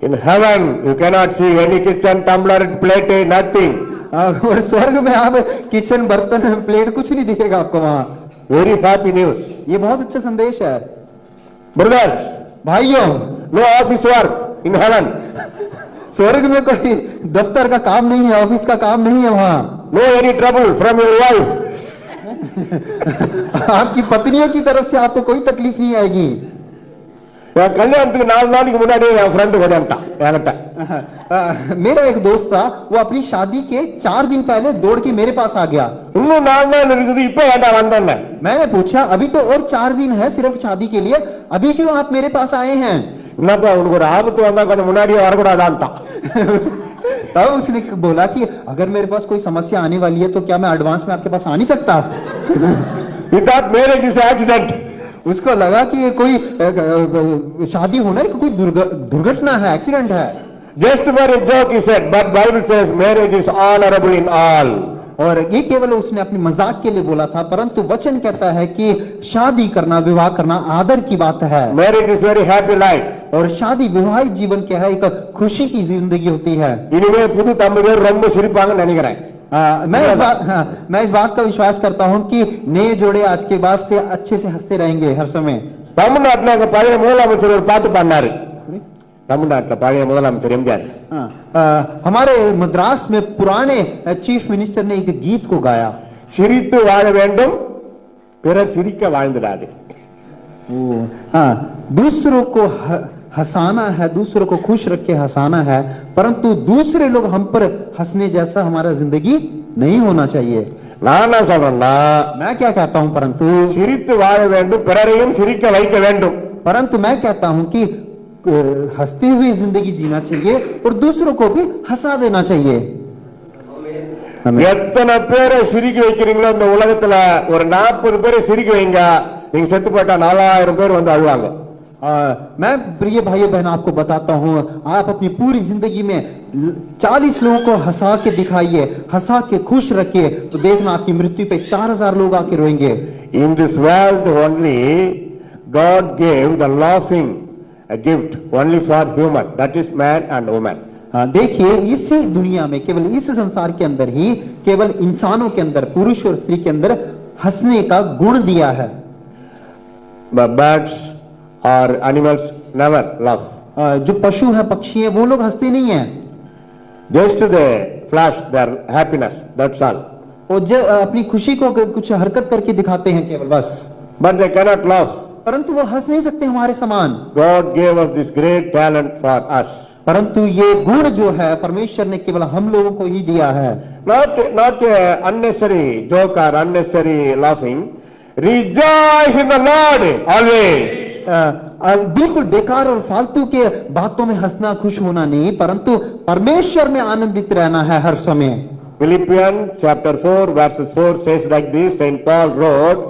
In heaven, you cannot see any kitchen, tumbler, plate, nothing. और स्वर्ग में आप किचन, बर्तन, प्लेट कुछ नहीं दिखेगा आपको वहां। Very happy news. ये बहुत अच्छा संदेश है Brothers, भाइयों। no office work in heaven. स्वर्ग में कोई दफ्तर का काम नहीं है, ऑफिस का काम नहीं है वहां। No any trouble from your wife. आपकी पत्नियों की तरफ से आपको कोई तकलीफ नहीं आएगी। என் கல்யாணத்துக்கு 4 நாளைக்கு முன்னாடி என் ஃப்ரெண்டு கொண்டான்ட்டான் என்கிட்ட. मेरा एक दोस्त था, वो अपनी शादी के 4 दिन पहले दौड़ के मेरे पास आ गया। இன்னும் 4 நாள் இருக்குது, இப்ப ஏன்டா வந்தேன்னு. मैंने पूछा अभी तो और 4 दिन है सिर्फ शादी के लिए, अभी क्यों आप मेरे पास आए हैं? என்னப்பா உனக்கு ஒரு ஆபத்து வந்தா கொஞ்சம் முன்னாடியே வரக்கூடாதான்ட்டான். तब उसने बोला कि अगर मेरे पास कोई समस्या आने वाली है तो क्या मैं एडवांस में आपके पास आ नहीं सकता? He thought marriage is accident. उसको लगा कि ये कोई शादी होना है, कोई दुर्घटना है, एक्सीडेंट है। Just for a joke he said, but Bible says marriage is honorable in all. और ये केवल उसने अपनी मजाक के लिए बोला था, परंतु वचन कहता है कि शादी करना, विवाह करना आदर की बात है। Marriage is very happy life. और शादी विवाहित जीवन क्या है, एक खुशी की जिंदगी होती है। இனிமே புது தம்பதியர் ரொம்ப சிரிப்பாங்கன்னு நினைக்கிறேன். मैं इस बात का विश्वास करता हूं कि नए जोड़े आज के बाद से अच्छे से हंसते रहेंगे हर समय। தமிழ்நாட்டுல எங்க பழைய முதலமைச்சர் ஒரு பாட்டு பாடினாரு. தமிழ்நாட்டுல பழைய முதலமைச்சர் எம்ஜிஆர். हमारे मद्रास में पुराने चीफ मिनिस्टर ने एक गीत को गाया, சிரித்து வாழ வேண்டும், பிறர் சிரிக்க வாழ்ந்துடாது. दूसरों को हंसाना है, दूसरों को खुश रख के हंसाना है, परंतु दूसरे लोग हम पर हंसने जैसा हमारा जिंदगी नहीं होना चाहिए। நான் என்ன சொல்றேன்னா, मैं क्या कहता हूं, परंतु சிரித்து வாழ வேண்டும், பிறரையும் சிரிக்க வைக்க வேண்டும். परंतु मैं कहता हूं कि हंसते हुए जिंदगी जीना चाहिए और दूसरों को भी हंसा देना चाहिए। எத்தனை பேரை சிரிக்க வைக்கிறீங்களோ இந்த உலகத்துல ஒரு 40 பேரை சிரிக்க வைங்க, நீங்க செத்து போட்டா 4000 பேர் வந்து அழுவாங்க. मैं प्रिय भाइयों बहन आपको बताता हूं, आप अपनी पूरी जिंदगी में 40 लोगों को हंसा के दिखाइए, हंसा के खुश रखिए, तो देखना आपकी मृत्यु पे 4000 लोग आके रोएंगे। In this world only God gave the laughing a gift only for human, that is man and woman. देखिए इसी दुनिया में, केवल इस संसार के अंदर ही, केवल इंसानों के अंदर, पुरुष और स्त्री के अंदर हंसने का गुण दिया है। But birds or animals never laugh. जो पशु है, पक्षी है, वो लोग हंसते नहीं है। Just they flash their happiness, that's all. वो अपनी खुशी को कुछ हरकत करके दिखाते हैं केवल, बस। But they cannot laugh. परंतु वो हंस नहीं सकते हमारे समान। God gave us this great talent for us. परंतु ये गुण जो है परमेश्वर ने केवल हम लोगों को ही दिया है। Not unnecessary joke or unnecessary laughing. Rejoice in the Lord always. बिल्कुल बेकार और फालतू के बातों में हंसना, खुश होना नहीं, परंतु परमेश्वर में आनंदित रहना है हर समय। Philippians chapter 4 verses 4 says like this, Saint Paul wrote,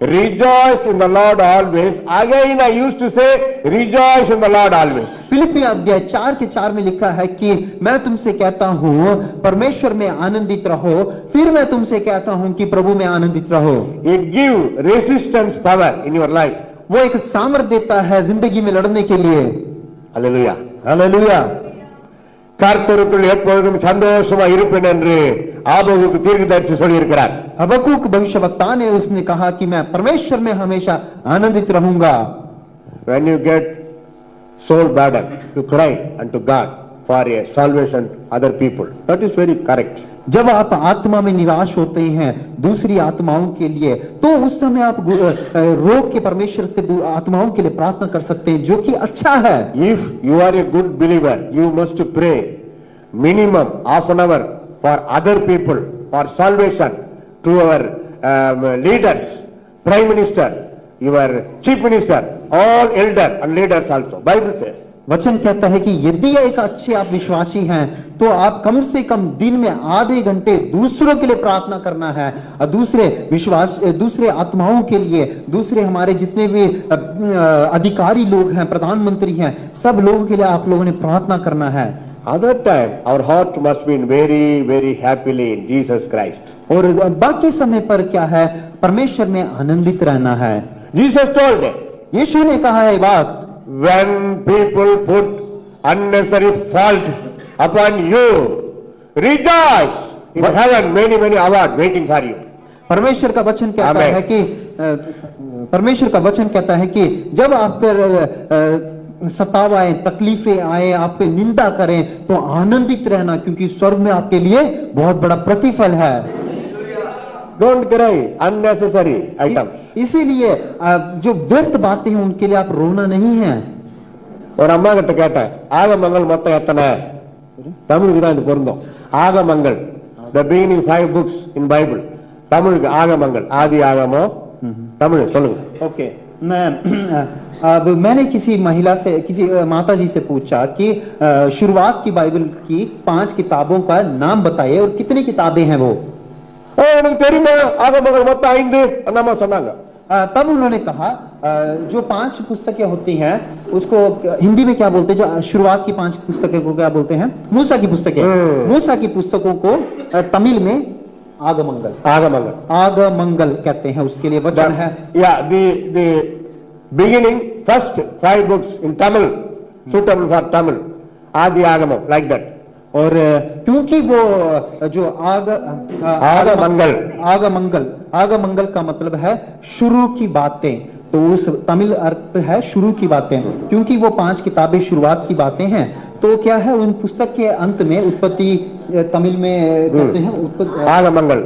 rejoice in the Lord always. Again I used to say, rejoice in the Lord always. फिलिप्पी अध्याय 4:4 में लिखा है कि मैं तुमसे कहता हूँ परमेश्वर में आनंदित रहो, फिर मैं तुमसे कहता हूँ कि प्रभु में आनंदित रहो। It gives resistance power in your life. वो एक सामर्थ्य देता है जिंदगी में लड़ने के लिए। Hallelujah. हालेलुया। கர்த்தருக்குள் எப்பொழுதும் சந்தோஷமா இருப்பேன் என்று ஆபகுக்கு தீர்க்கதரிசி சொல்லி இருக்கிறார். हबक्कूक भविष्यवक्ता ने उसने कहा कि मैं परमेश्वर में हमेशा आनंदित रहूंगा। When you get soul burden, you cry unto God for a salvation other people. That is very correct. जब आप आत्मा में निराश होते हैं दूसरी आत्माओं के लिए, तो उस समय आप रोक के परमेश्वर से आत्माओं के लिए प्रार्थना कर सकते हैं, जो कि अच्छा है। If you are a good believer, you must pray minimum half an hour for other people, for salvation, to our leaders, prime minister, your chief minister, all elder and leaders also. Bible says. वचन कहता है कि यदि एक अच्छे आप विश्वासी हैं तो आप कम से कम दिन में आधे घंटे दूसरों के लिए प्रार्थना करना है, और दूसरे आत्माओं के लिए, दूसरे हमारे जितने भी अधिकारी लोग हैं, प्रधानमंत्री हैं, सब लोगों के लिए आप लोगों ने प्रार्थना करना है। Other time our heart must be very very happily in Jesus Christ. और बाकी समय पर क्या है, परमेश्वर में आनंदित रहना है। Jesus told them, यीशु ने कहा है बात, when people put unnecessary fault upon you, rejoice In heaven, many awards waiting for you. परमेश्वर का वचन कहता Amen. है कि परमेश्वर का वचन कहता है कि जब आप पर सताव आए, तकलीफें आए, आप पे निंदा करें तो आनंदित रहना, क्योंकि स्वर्ग में आपके लिए बहुत बड़ा प्रतिफल है। Don't cry unnecessary items. इसीलिए जो व्यर्थ बातें हैं उनके लिए आप रोना नहीं है। ஒரு அம்மா கிட்ட கேட்டேன், ஆகமங்கள் மொத்தம் எத்தனை? தமிழுக்கு தான் இது பொருந்தும். ஆகமங்கள், the beginning 5 books in Bible. தமிழுக்கு ஆகமங்கள், ஆதி ஆகமம், தமிழ் சொல்லுங்க. ओके, अब मैंने किसी महिला से, किसी माता जी से पूछा कि शुरुआत की बाइबल की 5 किताबों का नाम बताइए और कितनी किताबें हैं वो। எனக்கு தெரியுமா, ஆகமங்கள் மொத்தம் 5 அந்த அம்மா சொன்னாங்க. तब उन्होंने कहा जो 5 पुस्तकें होती हैं उसको हिंदी में क्या बोलते हैं, जो शुरुआत की 5 पुस्तकें को क्या बोलते हैं? मूसा की पुस्तकें। मूसा की पुस्तकों को तमिल में आगमंगल, ஆகமங்கள். आगमंगल कहते हैं, उसके लिए वचन है। Yeah, the beginning first 5 books in Tamil, suitable for Tamil, आदि आगमम, like that. और क्योंकि वो जो आगमंगल का मतलब है शुरू की बातें, तो उस तमिल अर्थ है शुरू की बातें, क्योंकि वो 5 किताबें शुरुआत की बातें हैं। तो क्या है, उन पुस्तक के अंत में उत्पत्ति तमिल में कहते हैं, ஆகமங்கள்.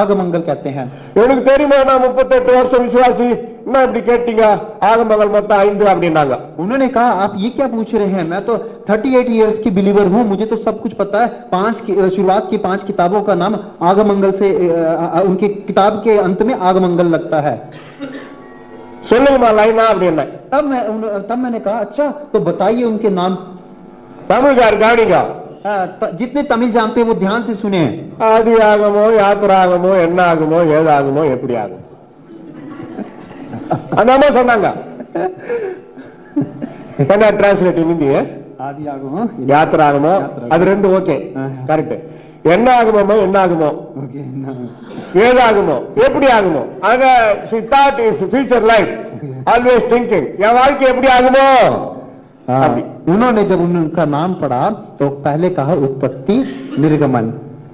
आगमंगल कहते हैं। எனக்கு தெரியுமா, நான் 38 வருஷம் விசுவாசி, நான் இப்படி கேட்டீங்க, ஆகமங்கள் மொத்தம் 5 அப்படின்னாங்க. उन्होंने कहा आप ये क्या पूछ रहे हैं, मैं तो 38 इयर्स की बिलीवर हूँ, मुझे तो सब कुछ पता है। 5 शुरुआत की 5 किताबों का नाम आगमंगल से, उनके किताब के अंत में आगमंगल लगता है। சொல்லுங்கம்மா லைனா அப்படின்னா. तब मैंने कहा अच्छा तो बताइए उनके नाम। தமிழ்கார் கவனிங்க, जितने तमिल जानते हैं वो ध्यान से सुने। ஆதி ஆகமோ, யாத்திராகமோ, என்ன ஆகுமோ, ஏதாகுமோ, எப்படி ஆகும், அந்த அம்மா சொன்னாங்க. என்ன டிரான்ஸ்லேட் இன் ஹிந்தி? आदि आगमो, யாத்திராகமோ, அது ரெண்டு ஓகே, கரெக்ட். என்ன ஆகுமோ, என்ன ஆகுமோ, ஏதாகுமோ, எப்படி ஆகுமோ. ஆக she thought is future life, always thinking என் வாழ்க்கை எப்படி ஆகுமோ. उन्होंने जब उनका नाम पढ़ा तो पहले कहा उत्पत्ति निर्गमन,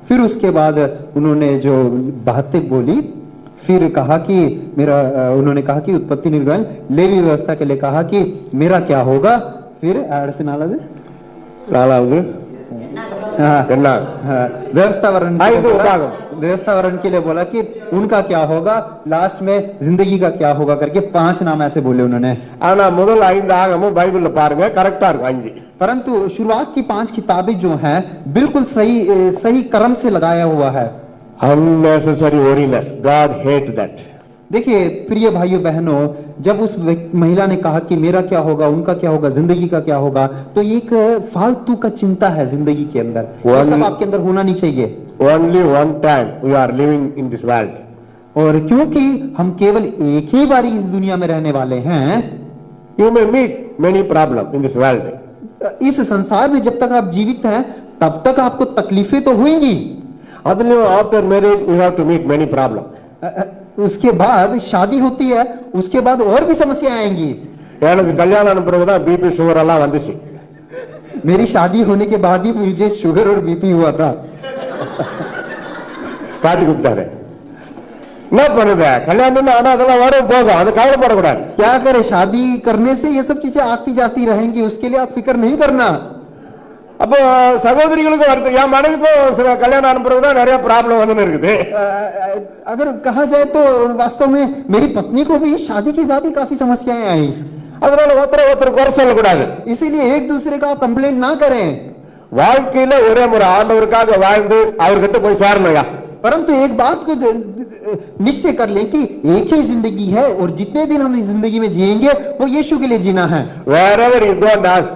फिर उसके बाद उन्होंने जो बातें बोली, फिर कहा कि मेरा, उन्होंने कहा कि उत्पत्ति निर्गमन, लेवी व्यवस्था के लिए कहा कि मेरा क्या होगा, फिर நாலாவது என்ன व्यवस्थावरण के लिए बोला कि उनका क्या होगा, लास्ट में जिंदगी का क्या होगा करके 5 नाम ऐसे बोले उन्होंने। ஆனா முதல் 5 ஆகமும் பைபிள்ல பாருங்க, கரெக்டா இருக்கும் 5. परंतु शुरुआत की 5 किताबें जो हैं बिल्कुल सही क्रम से लगाया हुआ है। unnecessary worriness, God hate that. देखिए प्रिय भाइयों बहनों, जब उस महिला ने कहा कि मेरा क्या होगा, उनका क्या होगा, जिंदगी का क्या होगा, तो एक फालतू का चिंता है जिंदगी के अंदर, वो सब आपके अंदर होना नहीं चाहिए। Only one time we are living in this world. और क्योंकि हम केवल एक ही बार इस दुनिया में रहने वाले हैं, You may meet many problems in this world. इस संसार में जब तक आप जीवित हैं तब तक आपको तकलीफें तो होंगी। அதுலயும் after marriage we have to meet many problems. उसके बाद शादी होती है, उसके बाद और भी समस्याएं आएंगी। எனக்கு கல்யாணம் ஆன பிறகுதான் பிபி சுகர் எல்லாம் வந்துச்சு. मेरी शादी होने के बाद ही मुझे शुगर और बीपी हुआ था। காட்டி கொடுத்தாரு. என்ன பண்ணுது, கல்யாணம் ஆனா அதெல்லாம் வரும் போகும், அது கவலைப்படக்கூடாது. क्या करे, शादी करने से ये सब चीजें आती जाती रहेंगी, उसके लिए आप फिक्र नहीं करना। அப்போ சகோதரிகளுக்கு வருது, என் மனைவிக்கும் கல்யாணம் ஆன பிறகுதான் நிறைய ப்ராப்ளம் வந்து இருக்குது. अगर कहा जाए तो वास्तव में मेरी पत्नी को भी शादी के बाद ही काफी समस्याएं आई, அதனால ஒருத்தர் குறை சொல்லக்கூடாது. इसीलिए एक दूसरे का आप कंप्लेंट ना करें। வாழ்க்கையில ஒரே முறை ஆண்டவருக்காக வாழ்ந்து அவர்கிட்ட போய் சேரணும்யா. परंतु एक बात को निश्चय कर लें कि एक ही जिंदगी है और जितने दिन हम इस जिंदगी में जिएंगे वो यीशु के लिए जीना है। Wherever you go and ask,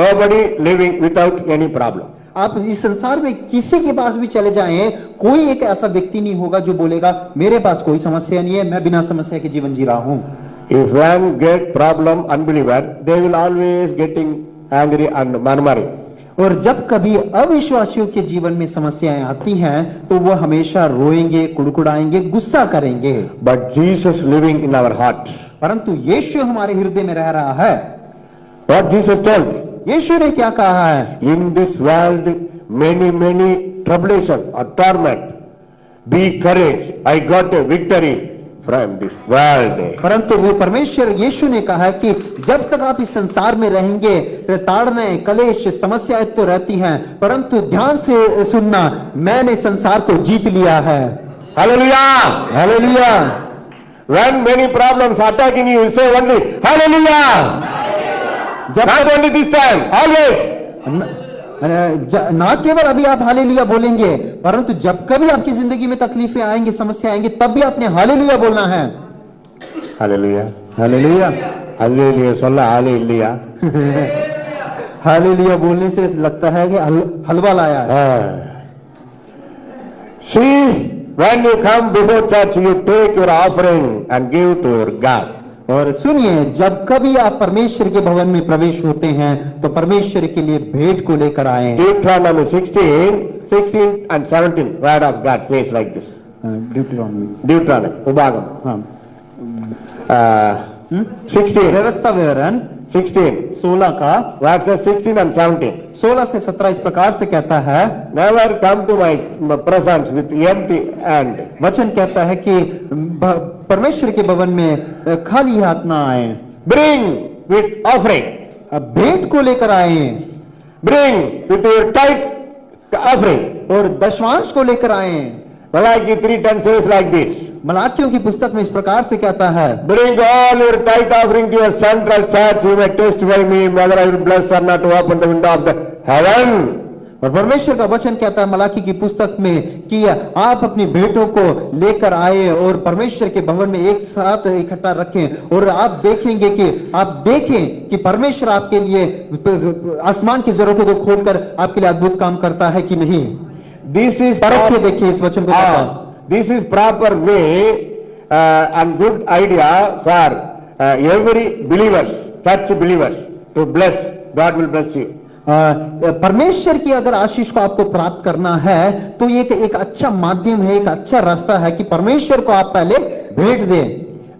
nobody living without any problem. आप इस संसार में किसी के पास भी चले जाएं, कोई एक ऐसा व्यक्ति नहीं होगा जो बोलेगा मेरे पास कोई समस्या नहीं है, मैं बिना समस्या के जीवन जी रहा हूं। If one get problem unbeliever, they will always getting angry and murmuring. और जब कभी अविश्वासियों के जीवन में समस्याएं आती हैं तो वो हमेशा रोएंगे, कुड़कुड़ाएंगे, गुस्सा करेंगे। But Jesus living in our heart. परंतु यीशु हमारे हृदय में रह रहा है। What Jesus told? यीशु ने क्या कहा है? In this world many tribulation or torment, be courage, I got a victory from this world. परंतु वो परमेश्वर यीशु ने कहा कि जब तक आप इस संसार में रहेंगे ताड़ने कलेश समस्याएं तो रहती हैं, परंतु ध्यान से सुनना, मैंने संसार को जीत लिया है। Hallelujah! Hallelujah. When many problems attacking you, you say only Hallelujah! Not only this time, always. ना केवल अभी आप हालेलुया बोलेंगे, परंतु जब कभी आपकी जिंदगी में तकलीफें आएंगी, समस्या आएंगी, तब भी आपने हालेलुया बोलना है। Hallelujah. Hallelujah. Hallelujah. सोल्ला Hallelujah. Hallelujah बोलने से लगता है कि हलवा लाया है। See, when you come before church, you take your offering and give to your God. और सुनिए, जब कभी आप परमेश्वर के भवन में प्रवेश होते हैं तो परमेश्वर के लिए भेंट को लेकर आए। Deuteronomy 16 and 17, word of God says like this. Deuteronomy, उपागम। हाँ। 16, व्यवस्था विवरण 16 का verses 16 and 17. 16 से 17 इस प्रकार से कहता है, Never come to my presence with empty hand. वचन कहता है कि परमेश्वर के भवन में खाली हाथ ना आए, Bring with offering. अब भेंट को लेकर आए, Bring with your tithe offering. और दशमांश को लेकर आए। Malachi 3:10 says like this. मलाकियों की पुस्तक में इस प्रकार से कहता है, Bring all your tithe offering to your central church. You may testify me whether I will bless or not to open the window of the heaven. और परमेश्वर का वचन कहता है मलाकी की पुस्तक में कि आप अपनी भेंटों को लेकर आए और परमेश्वर के भवन में एक साथ इकट्ठा रखें, और आप देखेंगे कि आप देखें कि परमेश्वर आपके लिए आसमान की जरूरतों को खोलकर आपके लिए अद्भुत काम करता है कि नहीं। This is परख के देखिए इस वचन को। this is proper way and good idea for every believers, church believers to bless. God will bless you. परमेश्वर की अगर आशीष को आपको प्राप्त करना है तो ये एक अच्छा माध्यम है, एक अच्छा रास्ता है कि परमेश्वर को आप पहले भेंट दें।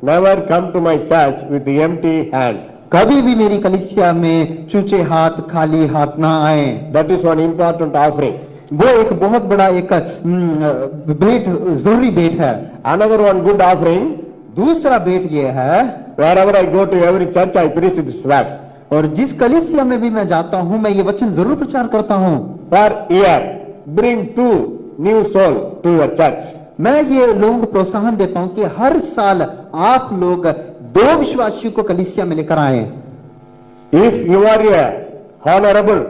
Never come to my church with the empty hand. कभी भी मेरी कलीसिया में चूचे हाथ खाली हाथ ना आए। That is one important offering. वो एक बहुत बड़ा एक भेंट, जरूरी भेंट है। Another one good offering. दूसरा भेंट ये है, Wherever I go to every church, I preach this word. और जिस कलीसिया में भी मैं जाता हूं मैं ये वचन जरूर प्रचार करता हूं। Per year, bring 2 new soul to your church. मैं ये लोगों को प्रोत्साहन देता हूं कि हर साल आप लोग 2 विश्वासियों को कलीसिया में लेकर आए। If you are a honorable,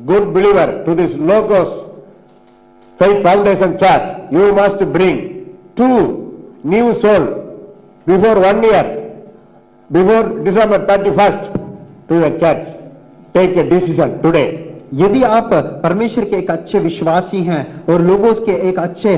good believer to this Logos Faith Foundation Church, you must bring 2 new soul before 1 year, before December 31st to your church. Take a decision today. यदि आप परमेश्वर के एक अच्छे विश्वासी हैं और लोगों के एक अच्छे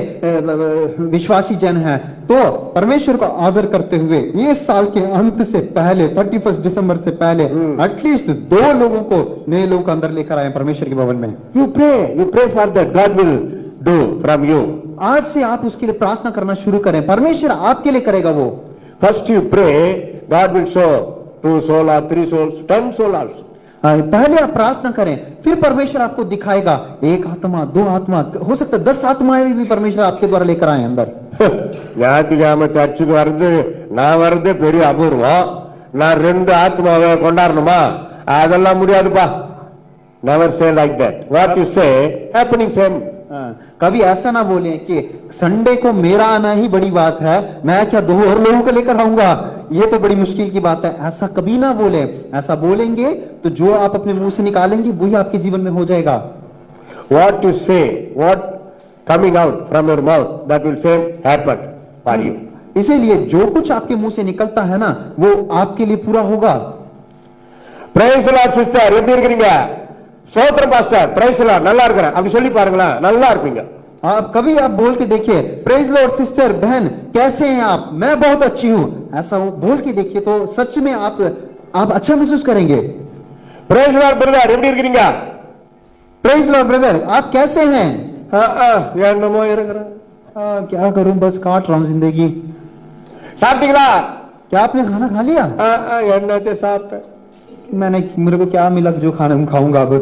विश्वासी जन हैं तो परमेश्वर को आदर करते हुए ये साल के अंत से पहले 31 दिसंबर से पहले एटलीस्ट 2 लोगों को नए लोग अंदर लेकर आए परमेश्वर के भवन में। You pray for that. God will do from you. आज से आप उसके लिए प्रार्थना करना शुरू करें, परमेश्वर आपके लिए करेगा। वो First you pray, God will show 2 souls or 3 souls, 10 souls also. पहले आप प्रार्थना करें, फिर परमेश्वर आपको दिखाएगा 1 आत्मा 2 आत्मा, हो सकता है 10 आत्माएं भी परमेश्वर आपके द्वारा लेकर आए अंदर। ஞாயிற்றுக்கிழமை சர்ச்சுக்கு வருது, நான் வருது பெரிய அபூர்வம், நான் 2 ஆத்மாவை கொண்டாடணுமா? அதெல்லாம் முடியாதுப்பா. Never say like that. What you say happening same. कभी ऐसा ना बोले कि संडे को मेरा आना ही बड़ी बात है, मैं क्या 2 और लोगों को लेकर आऊंगा, ये तो बड़ी मुश्किल की बात है। ऐसा कभी ना बोले। ऐसा बोलेंगे तो जो आप अपने मुंह से निकालेंगे वही आपके जीवन में हो जाएगा। What you say, what coming out from your mouth, that will same happen for you. इसीलिए जो कुछ आपके मुंह से निकलता है ना वो आपके लिए पूरा होगा। Praise the Lord sister, எப்படி இருக்கீங்க? சோத்திரம் பாஸ்டர், பிரைஸ் தி லார்ட், நல்லா இருக்கறேன் அப்படி சொல்லி பாருங்களா, நல்லா இருப்பீங்க। आप कभी आप बोल के देखिए, प्रेज लॉर्ड सिस्टर बहन कैसे हैं आप, मैं बहुत अच्छी हूं, ऐसा बोल के देखिए तो सच में आप अच्छा महसूस करेंगे। प्रेज लॉर्ड ब्रदर எப்படி இருக்கீங்க? प्रेज लॉर्ड ब्रदर आप कैसे हैं? என்னமோ இருக்கறேன், क्या करूं बस काट रहा हूं जिंदगी। சாப்பிட்டீங்களா? क्या आपने खाना खा लिया? என்னத்தை சாப்பிட்டேன்? मेरे को क्या मिला जो खाना खाऊंगा अब?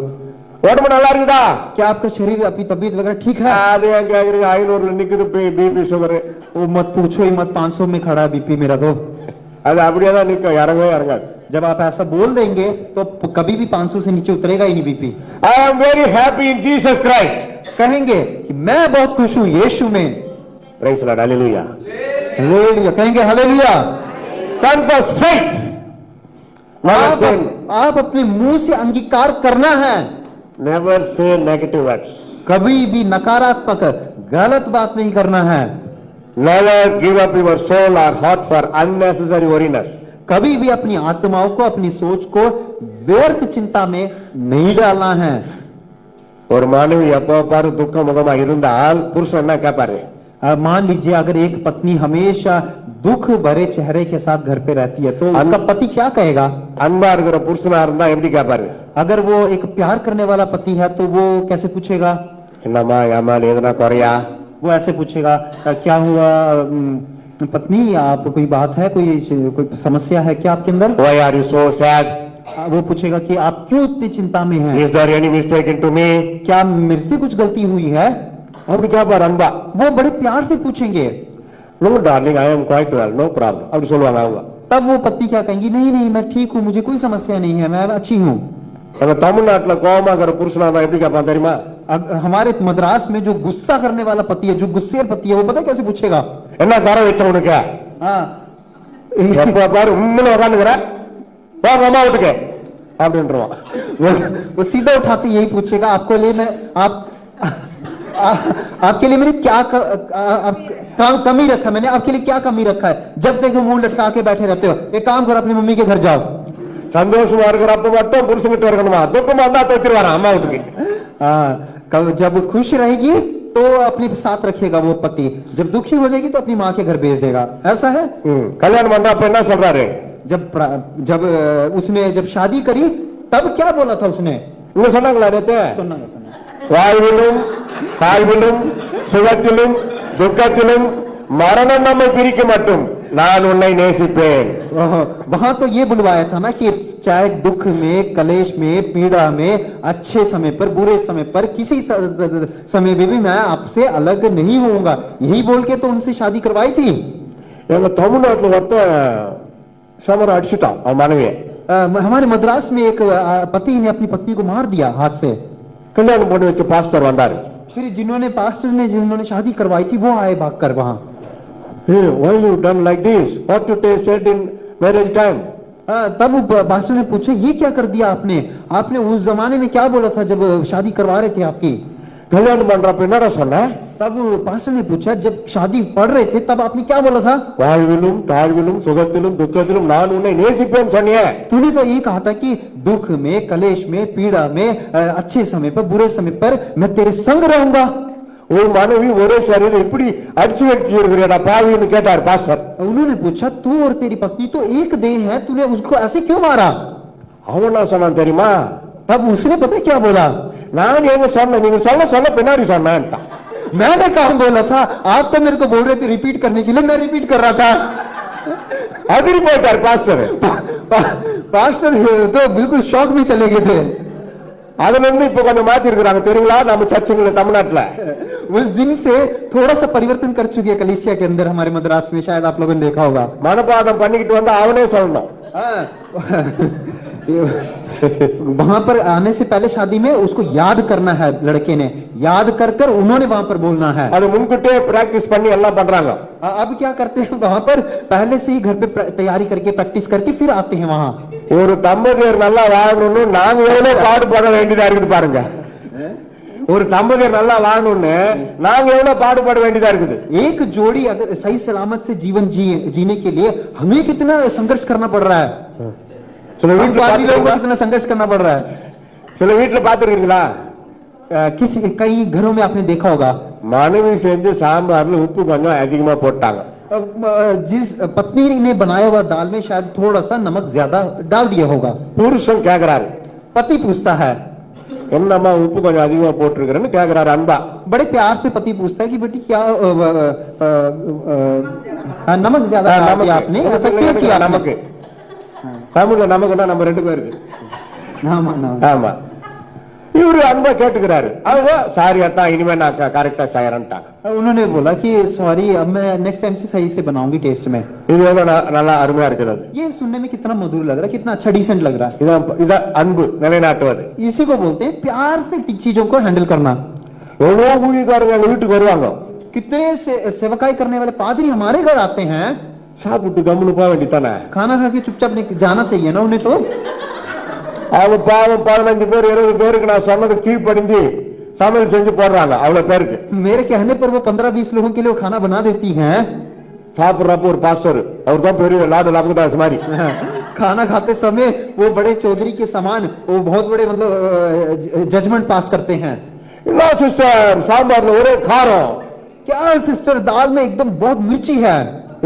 உடம்பு நல்லா இருக்குதா? क्या आपका शरीर, आपकी तबीयत वगैरह ठीक है? அது ஏன் கேக்குறீங்க? 500ல நிக்குது பிபி சுகர். वो मत पूछो ही मत, 500 में खड़ा है बीपी मेरा तो। அது அப்படியே தான் நிக்கும், இறங்கவே இறங்காது. जब आप ऐसा बोल देंगे तो कभी भी 500 से नीचे उतरेगा ही नहीं BP. I am very happy in Jesus Christ. कहेंगे कि मैं बहुत खुश हूँ यीशु में। Praise the Lord, hallelujah. Hallelujah, कहेंगे हालेलुया। Confess faith. आप अपने मुंह से अंगीकार करना है, Never say negative words. कभी भी नकारात्मक गलत बात नहीं करना है। Never give up your soul or heart for unnecessary worriness. कभी भी अपनी आत्माओं को, अपनी सोच को व्यर्थ चिंता में नहीं डालना है। ஒரு மனைவி எப்போ பாரு துக்க முகமா இருந்தால் புருஷன் என்ன கேட்பாரு? मान लीजिए अगर एक पत्नी हमेशा दुख भरे चेहरे के साथ घर पे रहती है तो उसका पति क्या कहेगा? அன்பா இருக்கிற புருஷனா இருந்தா எப்படி கேட்பாரு? अगर वो एक प्यार करने वाला पति है तो वो कैसे पूछेगा? என்னம்மா ஏமால் எதுனா குறையா? वो ऐसे पूछेगा क्या हुआ पत्नी, आप कोई बात है, कोई समस्या है क्या आपके अंदर? Why are you so sad? वो पूछेगा कि आप क्यों इतनी चिंता में हैं? Is there any mistake into me? क्या मेरे से कुछ गलती हुई है? அப்படி கேட்பாரு அன்பா. वो बड़े प्यार से पूछेंगे। No darling, I am quite well, no problem. அப்படி சொல்லுவாங்க அவங்க. तब वो पत्नी क्या कहेंगी? नहीं नहीं मैं ठीक हूँ, मुझे कोई समस्या नहीं है, मैं अच्छी हूँ। நம்ம தமிழ்நாட்டுல கோபமா இருக்கிற புருஷனா இருந்தா எப்படி கேட்பான் தெரியுமா? हमारे मद्रास में जो गुस्सा करने वाला पति है, जो गुस्सेर पति है, वो पता है कैसे पूछेगा? என்ன தர வச்ச உனக்கு? हाँ எப்ப பாரு உம்முன்னு உட்காந்துக்கிற, போ அம்மா வீட்டுக்கு அப்படின்றவான். वो सीधा उठाते यही पूछेगा आपके लिए मैं आपके लिए मैंने क्या कमी रखा, मैंने आपके लिए क्या कमी रखा है? जब देखो मुंह लटका के बैठे रहते हो, एक काम करो अपनी मम्मी के घर जाओ। சந்தோஷமா இருக்கிறப்ப மட்டும் புருஷன்கிட்ட இருக்கணுமா? துக்கமா இருந்தா தோத்திருவாரா அம்மா வீட்டுக்கு. जब खुश रहेगी तो अपने साथ रखेगा वो पति, जब दुखी हो जाएगी तो अपनी माँ के घर भेज देगा, ऐसा है। கல்யாணம் பண்றப்ப என்ன சொல்றாரு? जब शादी करी तब क्या बोला था उसने? இங்க சொன்னாங்களா நேத்து? सुनना வாழ்விலும் தாழ்விலும் சுகத்திலும் துக்கத்திலும் மரணம் நம்மை பிரிக்க மட்டும் நான் உன்னை நேசிப்பேன். वहां तो ये बुलवाया था ना कि चाहे दुख में, कलेश में, पीड़ा में, अच्छे समय पर, बुरे समय पर, किसी समय में भी मैं आपसे अलग नहीं होऊंगा, यही बोल के तो उनसे शादी करवाई थी। எங்க தமிழ்நாட்டுல ஒருத்த சமர அடிச்சுட்டான் அவன் மனைவியை. हमारे मद्रास में एक पति ने अपनी पत्नी को मार दिया हाथ से। கல்யாணம் பண்ணி வச்ச பாஸ்டர் வந்தாரு. फिर जिन्होंने शादी करवाई थी वो आए भागकर वहां। Why you done like this? What you said in marriage time? तब पास्टर ने पूछा ये क्या कर दिया आपने उस जमाने में क्या बोला था जब शादी करवा रहे थे आपकी? கல்யாணம் பண்றப்ப என்னடா சொன்ன? तब पास्टर ने पूछा जब शादी पढ़ रहे थे तब आपने क्या बोला था? வாழ்விலும் தாழ்விலும் சுகத்திலும் துக்கத்திலும் நான் உன்னை நேசிப்பேன் சொன்னியே. तूने तो ये कहा था कि दुख में, कलेश में, पीड़ा में, अच्छे समय पर, बुरे समय पर मैं तेरे संग रहूंगा। ஒரு மனைவி ஒரே சரீரம் இப்படி அடிச்சு வச்சு இருக்கிறடா பாவின்னு கேட்டார் பாஸ்டர். उन्होंने पूछा तू और तेरी पत्नी तो एक देह है, तूने उसको ऐसे क्यों मारा? அவன் என்ன சொன்னான் தெரியுமா? तब उसने पता क्या बोला? நான் எங்க சொன்னேன், நீங்க சொல்ல பின்னாடி சொன்னேன்ட்டான். मैंने कहा बोला था, आप तो मेरे को बोल रहे थे रिपीट करने के लिए, मैं रिपीट कर रहा था। அதிரி போயிட்டார் பாஸ்டர். पास्टर तो बिल्कुल शॉक में चले गए थे। அதுல இருந்து இப்ப கொஞ்சம் மாத்தி இருக்கிறாங்க தெரியுங்களா நம்ம சர்ச்சுங்கள தமிழ்நாட்டுல. उस दिन से थोड़ा सा परिवर्तन कर चुकी है कलीसिया के अंदर हमारे मद्रास में, शायद आप लोगों ने देखा होगा। மனப்பாடம் பண்ணிக்கிட்டு வந்தா அவனே சொல்லணும். वहां पर आने से पहले शादी में उसको याद करना है, लड़के ने याद कर उन्होंने वहां पर बोलना है। அது முன்கூட்டியே பிராக்டிஸ் பண்ணி எல்லாம் பண்றாங்க. अब क्या करते हैं वहां पर पहले से ही घर पे तैयारी करके प्रैक्टिस करके फिर आते हैं वहां। ஒரு தம்பதியர் நல்லா வாழணும்னு நாங்க எவ்வளவு பாடுபட வேண்டியதா இருக்குது பாருங்க. ஒரு தம்பதியர் நல்லா வாழணும்னு நாங்க எவ்வளவு பாடுபட வேண்டியதா இருக்குது. एक जोड़ी अगर सही सलामत से जीवन जीने के लिए हमें कितना संघर्ष करना पड़ रहा है। சில வீட்டுல कितना संघर्ष करना पड़ रहा है। சில வீட்டுல பாத்துருக்கீங்களா? कई घरों में आपने देखा होगा மனைவி செஞ்சு சாம்பார்ல உப்பு கொஞ்சம் அதிகமா போட்டாங்க. जिस पत्नी ने बनाया हुआ दाल में शायद थोड़ा सा नमक ज्यादा डाल दिया होगा। புருஷன் கேக்குறாரு, पति पूछता है என்னம்மா உப்பு கொஞ்சம் அதிகமா போட்டிருக்கிறேன்னு கேக்குறாரு அன்பா. बड़े प्यार से पति पूछता है कि बेटी क्या नमक ज्यादा डाल दिया आपने, ऐसा क्यों किया? நமக்கு தமிழ்ல நமக்குன்னா நம்ம ரெண்டு பேருக்கு. ஆமா இவரு அன்பா கேட்டுக்கிறாரு. அவங்க சாரி அத்தா இனிமே நான் கரெக்டா செய்யறேன்ட்டாங்க. उन्होंने बोला कि सॉरी, अब मैं नेक्स्ट टाइम से सही से बनाऊंगी टेस्ट में। இது வந்து நல்லா அருமையா இருக்கிறது. ये सुनने में कितना मधुर लग रहा है, कितना अच्छा डिसेंट लग रहा है। இதான் அன்பு நிலைநாட்டுவது. इसी को बोलते हैं प्यार से चीजों को हैंडल करना। எவ்வளவு ஊழியக்காரங்க எங்க வீட்டுக்கு வருவாங்க, कितने सेवकाई करने वाले पादरी हमारे घर आते हैं, சாப்பிட்டு கம்முன்னு போக வேண்டியதானே. खाना खा के चुपचाप जाना चाहिए ना उन्हें। तो அவங்க பாவம் 15 பேர் 20 பேருக்கு நான் சொன்னது கீழ்ப்படிஞ்சு சமையல் செஞ்சு போடுறாங்க. அவ்வளவு பேருக்கு मेरे कहने पर वो 15-20 लोगों के लिए वो खाना बना देती हैं। சாப்பிடுறப்ப ஒரு பாஸ்டர், அவர் தான் பெரிய லாடு லாபதாஸ் மாதிரி, खाना खाते समय वो बड़े चौधरी के समान वो बहुत बड़े मतलब जजमेंट पास करते हैं। இல்ல சிஸ்டர் சாம்பார்ல ஒரே காரம், क्या सिस्टर दाल में एकदम बहुत मिर्ची है।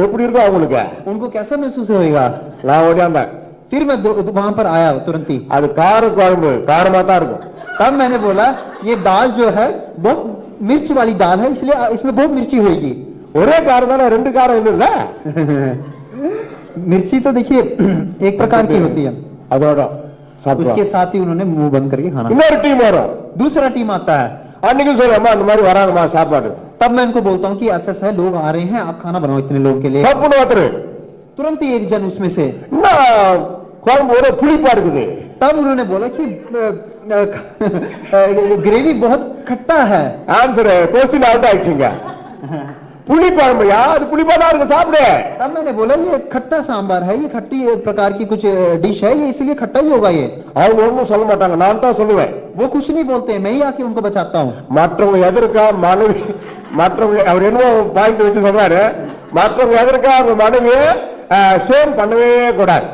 எப்படி இருக்கும் அவங்களுக்கு? उनको कैसा महसूस होएगा। நான் ஓடியாந்தேன். फिर मैं वहां पर आया तुरंत ही। அது கார குழம்பு காரமா தான் இருக்கும். तब मैंने बोला ये दाल जो है बहुत मिर्च वाली दाल है, इसलिए इसमें बहुत मिर्ची होगी। ஒரே காரம் தானே, ரெண்டு காரம் இல்ல. मिर्ची तो देखिए एक प्रकार की होती है। அதோட उसके साथ ही उन्होंने मुंह बंद करके खाना। இன்னொரு டீம் வரும், दूसरा टीम आता है। அன்னைக்கு சொல்லுமா அந்த மாதிரி வராங்கம்மா சாப்பாடு. तब मैं उनको बोलता हूँ कि ऐसा ऐसा है, लोग आ रहे हैं, आप खाना बनाओ इतने लोगों के लिए। தப்புன்னு ஒருத்தர், तुरंत ही एक जन उसमें से, என்ன குழம்பு ஒரே புளிப்பா இருக்குது. तब उन्होंने बोला कि ग्रेवी बहुत खट्टा है। ஆன்சர் क्वेश्चन அவுட் ஆயிடுச்சுங்க. புளி குழம்புயா, அது புளிப்பா தான் இருக்கு, சாப்பிடு. तब मैंने बोला ये खट्टा सांबार है, ये खट्टी प्रकार की कुछ डिश है, ये इसलिए खट्टा ही होगा ये। அவங்க ஒன்றும் சொல்ல மாட்டாங்க, நான் தான் சொல்லுவேன். वो कुछ नहीं बोलते, मैं ही आके उनको बचाता हूँ। மற்றவங்க எதற்கா மனைவி, மற்றவங்க அவர் என்ன பாயிண்ட் வச்சு சொல்றாரு, மற்றவங்க எதற்கா அவங்க மனைவியை சேம் பண்ணவே கூடாது.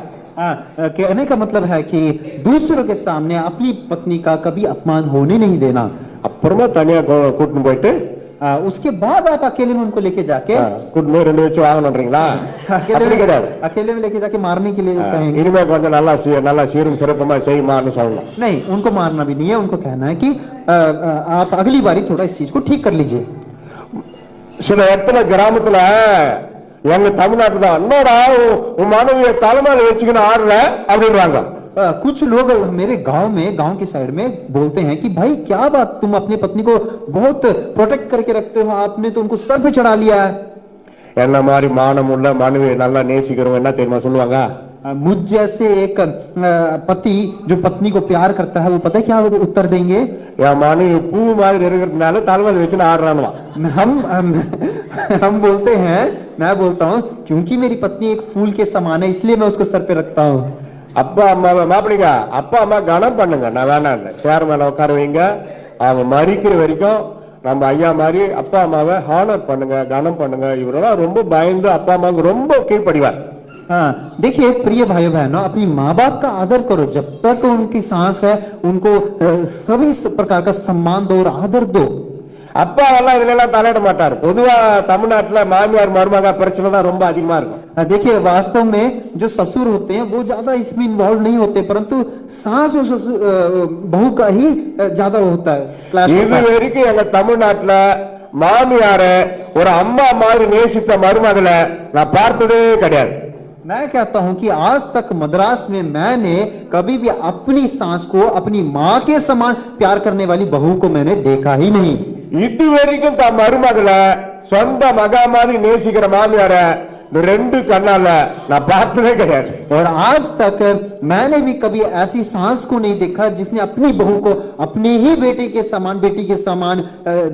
कहने का मतलब है कि दूसरों के सामने अपनी पत्नी का कभी अपमान होने नहीं देना। அப்புறமா தனியா கூட்டின்னு போயிட்டு उसके बाद आप अकेले में उनको लेके जाके கூட்டின்னு போய் 2 வச்சு வாங்கணுன்றீங்களா? அப்படி கிடையாது. अकेले में लेके जाके मारने के लिए कहेंगे இனிமே கொஞ்சம் நல்லா சீரும் சிறப்புமா செய்யுமான்னு சொல்லலாம். नहीं, उनको मारना भी नहीं है, उनको कहना है कि आप अगली बारी थोड़ा इस चीज को ठीक कर लीजिए। சில இடத்துல கிராமத்துல எங்க தமிழ்நாட்டு தான், என்னடா உன் மனைவியை தலைமையில வச்சுக்கின்னு ஆடுற அப்படின்றாங்க. कुछ लोग मेरे गांव में, गांव की साइड में बोलते हैं कि भाई क्या बात, तुम अपनी पत्नी को बहुत प्रोटेक्ट करके रखते हो, आपने तो उनको सर पे चढ़ा लिया है। என்ன மாதிரி மானம் உள்ள மனைவியை நல்லா நேசிக்கிறவங்க என்ன தெரியுமா சொல்லுவாங்க? मुझ जैसे एक पति जो पत्नी को प्यार करता है, वो पता है क्या उत्तर देंगे? என் மனைவி பூ மாதிரி இருக்கிறதுனால தலைமையில வச்சுன்னு ஆடுறானுவா. हम बोलते हैं, मैं बोलता हूँ क्योंकि मेरी पत्नी एक फूल के समान है, इसलिए मैं उसको सर पे रखता हूँ। அப்பா அம்மாவை மாப்பிளைங்க அப்பா அம்மா கனம் பண்ணுங்க, நான் வேணாம், சேர் மேல உட்கார வைங்க, அவங்க மறிக்கிற வரைக்கும் நம்ம ஐயா மாதிரி அப்பா அம்மாவை ஹானர் பண்ணுங்க, கனம் பண்ணுங்க. இவரெல்லாம் ரொம்ப பயந்து அப்பா அம்மாவுக்கு ரொம்ப கீழ்ப்படிவார். हाँ, देखिए प्रिय भाई बहनों, अपनी माँ बाप का आदर करो, जब तक उनकी सांस है उनको सभी प्रकार का सम्मान दो और आदर दो। அப்பா எல்லாம் இதுல எல்லாம் தலையிட மாட்டார். பொதுவா தமிழ்நாட்டுல மாமியார் மருமக பிரச்சனை தான் ரொம்ப அதிகமா இருக்கும். देखिए वास्तव में जो ससुर होते हैं वो ज्यादा इसमें इन्वॉल्व नहीं होते, परंतु सास और बहू का ही ज्यादा होता है क्लैश இது வரைக்கும் எங்க தமிழ்நாட்டுல மாமியார ஒரு அம்மா மாதிரி நேசித்த மருமகளை நான் பார்த்ததே கிடையாது. मैं कहता हूं कि आज तक मद्रास में मैंने कभी भी अपनी सास को अपनी माँ के समान प्यार करने वाली बहू को मैंने देखा ही नहीं। இது வரைக்கும் தன் மருமகளை சொந்த மகா மாதிரி நேசிக்கிற மாமியார இந்த 2 கண்ணால நான் பார்த்ததே கிடையாது. और आज तक मैंने भी कभी ऐसी सास को नहीं देखा जिसने अपनी बहू को अपने ही बेटे के समान, बेटी के समान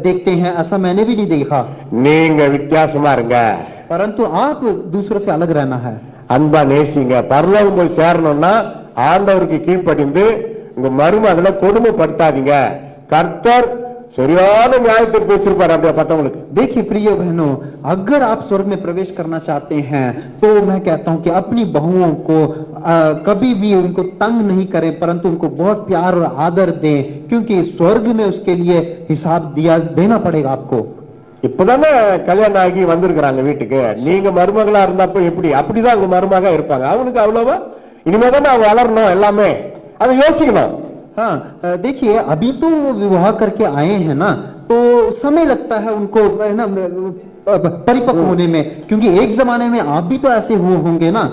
देखते हैं, ऐसा मैंने भी नहीं देखा। நீங்க வித்தியாசமா இருங்க, परंतु आप दूसरों से अलग रहना है। அன்பா நேசிங்க. பரலோகம் போய் சேரணும்னா ஆண்டவருக்கு கீழ்ப்படிந்து உங்க மருமகளை கொடுமைப்படுத்தாதீங்க. கர்த்தர் சரியான நியாயத்திற்கு வச்சிருப்பாரு அப்படியே பட்டவங்களுக்கு. देखिए प्रिय बहनों, अगर आप स्वर्ग में प्रवेश करना चाहते हैं तो मैं कहता हूं कि अपनी बहुओं को कभी भी उनको तंग नहीं करें, परंतु उनको बहुत प्यार और आदर दें, क्योंकि स्वर्ग में उसके लिए हिसाब देना पड़ेगा आपको। இப்பதானே கல்யாணம் ஆகி வந்திருக்கிறாங்க வீட்டுக்கு. நீங்க மருமகளா இருந்தப்ப எப்படி அப்படிதான் உங்க மருமகா இருப்பாங்க. அவனுக்கு அவ்வளவா இனிமேதான் அவங்க வளரணும், எல்லாமே அதை யோசிக்கணும். हाँ, देखिए अभी तो वो विवाह करके आए हैं ना, तो समय लगता है उनको है ना परिपक्व होने में, क्योंकि एक जमाने में आप भी तो ऐसे होंगे ना।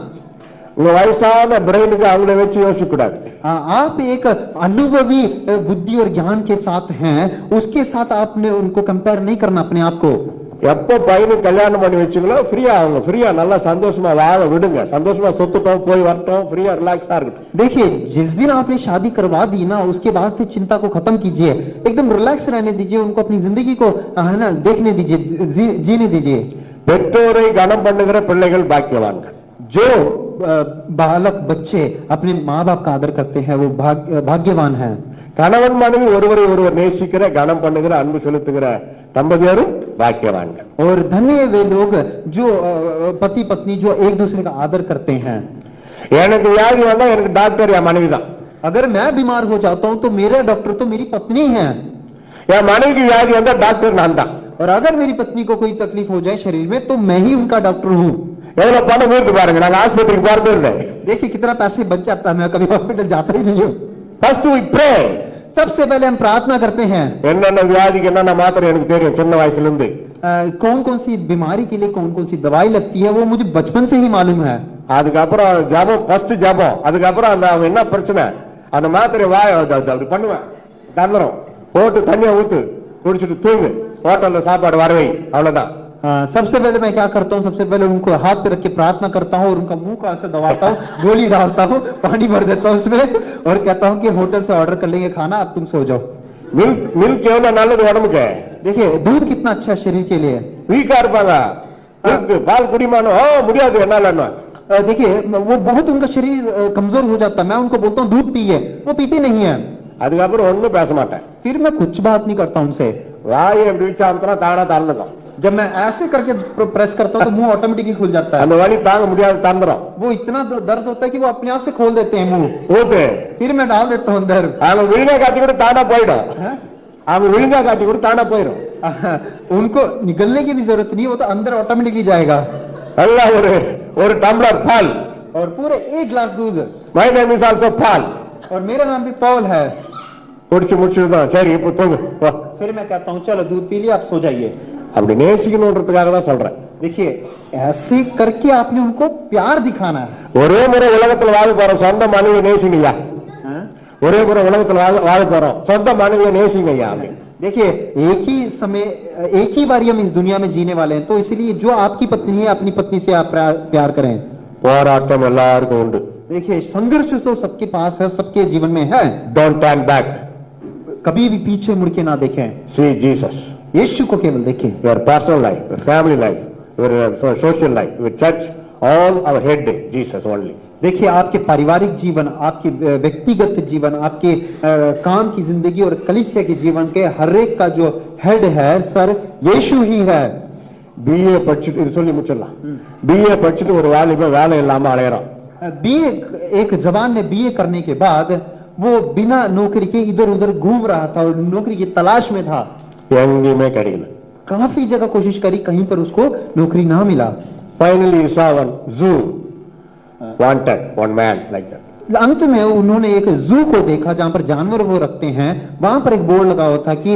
உங்க வயசான பிரெயினுக்கு அவங்கள வச்சு யோசிக்க கூடாது. आप एक अनुभवी बुद्धि और ज्ञान के साथ हैं, उसके साथ आपने उनको कंपेयर नहीं करना अपने आप को। எப்போ பையனு கல்யாணம் பண்ணி வச்சுங்களோ ஃப்ரீயா அவங்க ஃப்ரீயா நல்லா சந்தோஷமா வாழ விடுங்க, சந்தோஷமா சொத்துட்டோம் போய் வரட்டும், ஃப்ரீயா ரிலாக்ஸா இருக்கட்டும். देखिए, जिस दिन आपने शादी करवा दी ना, उसके बाद से चिंता को खत्म कीजिए, एकदम रिलैक्स रहने दीजिए, उनको अपनी जिंदगी को है ना देखने दीजिए, जीने दीजिए। பெற்றோரை கனம் பண்ணுகிற பிள்ளைகள் பாக்கியவான்கள். जो बालक बच्चे अपने माँ बाप का आदर करते हैं वो भाग्यवान हैं। கணவன் மனைவி ஒருவரை ஒருவர் நேசிக்கிற கனம் பண்ணுகிற அன்பு செலுத்துகிற தம்பதியரும் பாக்கியவான்கள். और धन्य वे लोग जो पति पत्नी जो एक दूसरे का आदर करते हैं। எனக்கு வியாதி வந்தா எனக்கு டாக்டர் என் மனைவி தான். अगर मैं बीमार हो जाता हूँ तो मेरा डॉक्टर तो मेरी पत्नी है। என் மனைவிக்கு வியாதி வந்தா டாக்டர் நான் தான். और अगर मेरी पत्नी को कोई तकलीफ हो जाए शरीर में तो मैं ही उनका डॉक्टर हूँ। எவ்வளவு பணம் வீட்டு பாருங்க, நாங்க ஆஸ்பத்திரிக்கு போறதே இல்லை. देखिए कितना पैसे बच जाता है, मैं कभी हॉस्पिटल जाता ही नहीं हूँ। First we pray. सबसे पहले हम प्रार्थना करते हैं। என்னென்ன வியாதிக்கு என்னென்ன மாத்திரை எனக்கு தெரியும் சின்ன வயசுல இருந்து. कौन कौन सी बीमारी के लिए कौन कौन सी दवाई लगती है वो मुझे बचपन से ही मालूम है। அதுக்கப்புறம் ஜபம், ஃபர்ஸ்ட் ஜபம், அதுக்கப்புறம் அந்த அவன் என்ன பிரச்சனை அந்த மாத்திரை அப்படி பண்ணுவேன், தந்துரும் போட்டு தண்ணியை ஊத்து குடிச்சிட்டு தூங்கு, ஹோட்டல்ல சாப்பாடு வரவை, அவ்வளவுதான். सबसे पहले मैं क्या करता हूँ, सबसे पहले उनको हाथ पे रख के प्रार्थना करता हूँ और उनका मुंह का ऐसे दबाता हूँ, गोली डालता हूँ, पानी भर देता हूँ उसमें और कहता हूँ कि होटल से ऑर्डर कर लेंगे खाना, अब तुम सो जाओ। மில்க் எவ்வளவு நல்லது உடம்புக்கு. देखिए दूध कितना अच्छा है शरीर के लिए। வீக்கா இருப்பாங்க, பால் குடிமானோ முடியாது என்னால. देखिए वो बहुत उनका शरीर कमजोर हो जाता है, मैं उनको बोलता हूँ दूध पिए, वो पीते नहीं है। அதுக்கப்புறம் ஒண்ணும் பேச மாட்டேன். फिर मैं कुछ बात नहीं करता उनसे। வாயை எப்படி வச்சாமத்தா தானா தரணும். जब मैं ऐसे करके प्रेस करता हूँ तो मुंह ऑटोमेटिकली खुल जाता है। அந்த வலி தாங்க முடியாது தந்துரும். वो इतना दर्द होता है कि वो अपने आप से खोल देते हैं मुंह। ஓகே, फिर मैं डाल देता हूँ अंदर। அவங்க விழுங்கா காட்டி கூட தானா போயிடும். அவங்க விழுங்கா காட்டி கூட தானா போயிடும். उनको निकलने की भी जरूरत नहीं, वो तो अंदर ऑटोमेटिकली जाएगा। நல்லா ஒரு டம்ளர் பால் और पूरे 1 गिलास दूध। மை நேம் இஸ் ஆல்சோ பால். और मेरा नाम भी पॉल है। குடிச்சு முடிச்சுதான் சரி இப்போ தூங்கு. फिर मैं कहता हूँ चलो दूध पी लिया, आप सो जाइए। அப்படி நேசிக்கணும்ன்றதுக்காக தான் சொல்றேன். देखिए ऐसे करके आपने उनको प्यार दिखाना है। ஒரே முறை உலகத்துல வாழ போறோம், சொந்த மனைவியை நேசிங்கய்யா. ஒரே முறை உலகத்துல வாழ போறோம், சொந்த மனைவியை நேசிங்கய்யா. देखिए एक ही समय एक ही बारी हम इस दुनिया में जीने वाले हैं, तो इसलिए जो आपकी पत्नी है अपनी पत्नी से आप प्यार करें। போராட்டம் எல்லாருக்கும் உண்டு. देखिए संघर्ष तो सबके पास है, सबके जीवन में है। डोंट टर्न बैक, कभी भी पीछे मुड़ के ना देखें, सी जीसस. यीशु को केवल देखें। Your personal life, your family life, your social life, your church, all our head Jesus only. देखिए आपके पारिवारिक जीवन, आपके व्यक्तिगत जीवन, आपके काम की जिंदगी और कलीसिया के जीवन के हर एक का जो हेड है सर यीशु ही है। बीए படிச்சிட்டு இது சொல்லி முடிச்சிடலாம். बीए படிச்சிட்டு ஒரு வாலிபன் வேலை இல்லாம அலையறான். बीए एक जवान ने बीए करने के बाद वो बिना नौकरी के इधर उधर घूम रहा था और नौकरी की तलाश में था। எங்கேயுமே கிடைக்கல. काफी जगह कोशिश करी, कहीं पर उसको नौकरी ना मिला। Finally he saw one zoo, wanted one man like that. अंत में उन्होंने एक जू को देखा जहां पर जानवर वो रखते हैं, वहां पर एक बोर्ड लगा हुआ था कि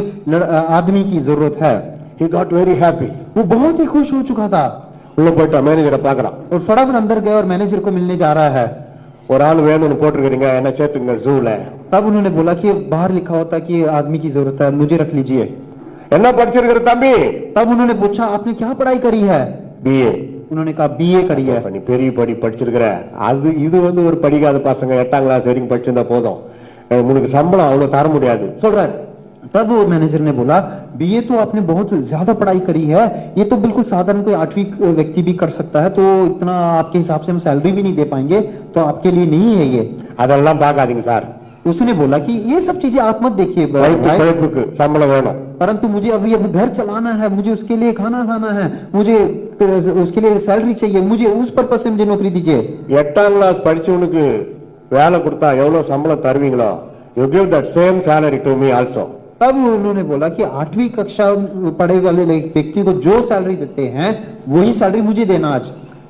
आदमी की जरूरत है। He got very happy. वो बहुत ही खुश हो चुका था। உள்ள போய்ட்டா மேனேஜரை பார்க்கறான். और फटाफट अंदर गया और मैनेजर को मिलने जा रहा है। ஒரு ஆள் வேணும்னு போட்டுருக்கீங்க, என்ன சேர்த்துங்க ஜூல. तब उन्होंने बोला कि बाहर लिखा होता कि आदमी की जरूरत है, मुझे रख लीजिए। என்ன படிச்சிருக்கிற தம்பி? तब उन्होंने पूछा आपने क्या पढ़ाई करी है? बीए. उन्होंने कहा बीए करी है। நீ பெரிய படிச்சிருக்கிற, அது இது ஒரு படிக்காத பசங்க 8ஆம் கிளாஸ் வரைக்கும் படிச்சிருந்தா போதும், உங்களுக்கு சம்பளம் அவ்வளவு தர முடியாது சொல்றாரு। तब वो मैनेजर ने बोला बीए तो आपने बहुत ज्यादा पढ़ाई करी है, ये तो बिल्कुल साधारण कोई 8वीं व्यक्ति भी कर सकता है, तो इतना आपके हिसाब से हम सैलरी भी नहीं दे पाएंगे, तो आपके लिए नहीं है ये। அதெல்லாம் பார்க்காதீங்க சார்। उसने बोला कि ये सब चीजें आप मत देखिए, சம்பளம் வேணும், परंतु मुझे अभी घर चलाना है, मुझे उसके लिए खाना खाना है, मुझे उसके लिए सैलरी चाहिए, मुझे उस पर्पस से मुझे नौकरी दीजिए। 8ஆம் கிளாஸ் படிச்சவனுக்கு வேலை கொடுத்தா எவ்வளவு சம்பளம் தருவீங்களோ, you give that same salary to me also. तब उन्होंने बोला कि 8वीं कक्षा पढ़े वाले व्यक्ति को जो सैलरी देते हैं वही सैलरी मुझे देना आज।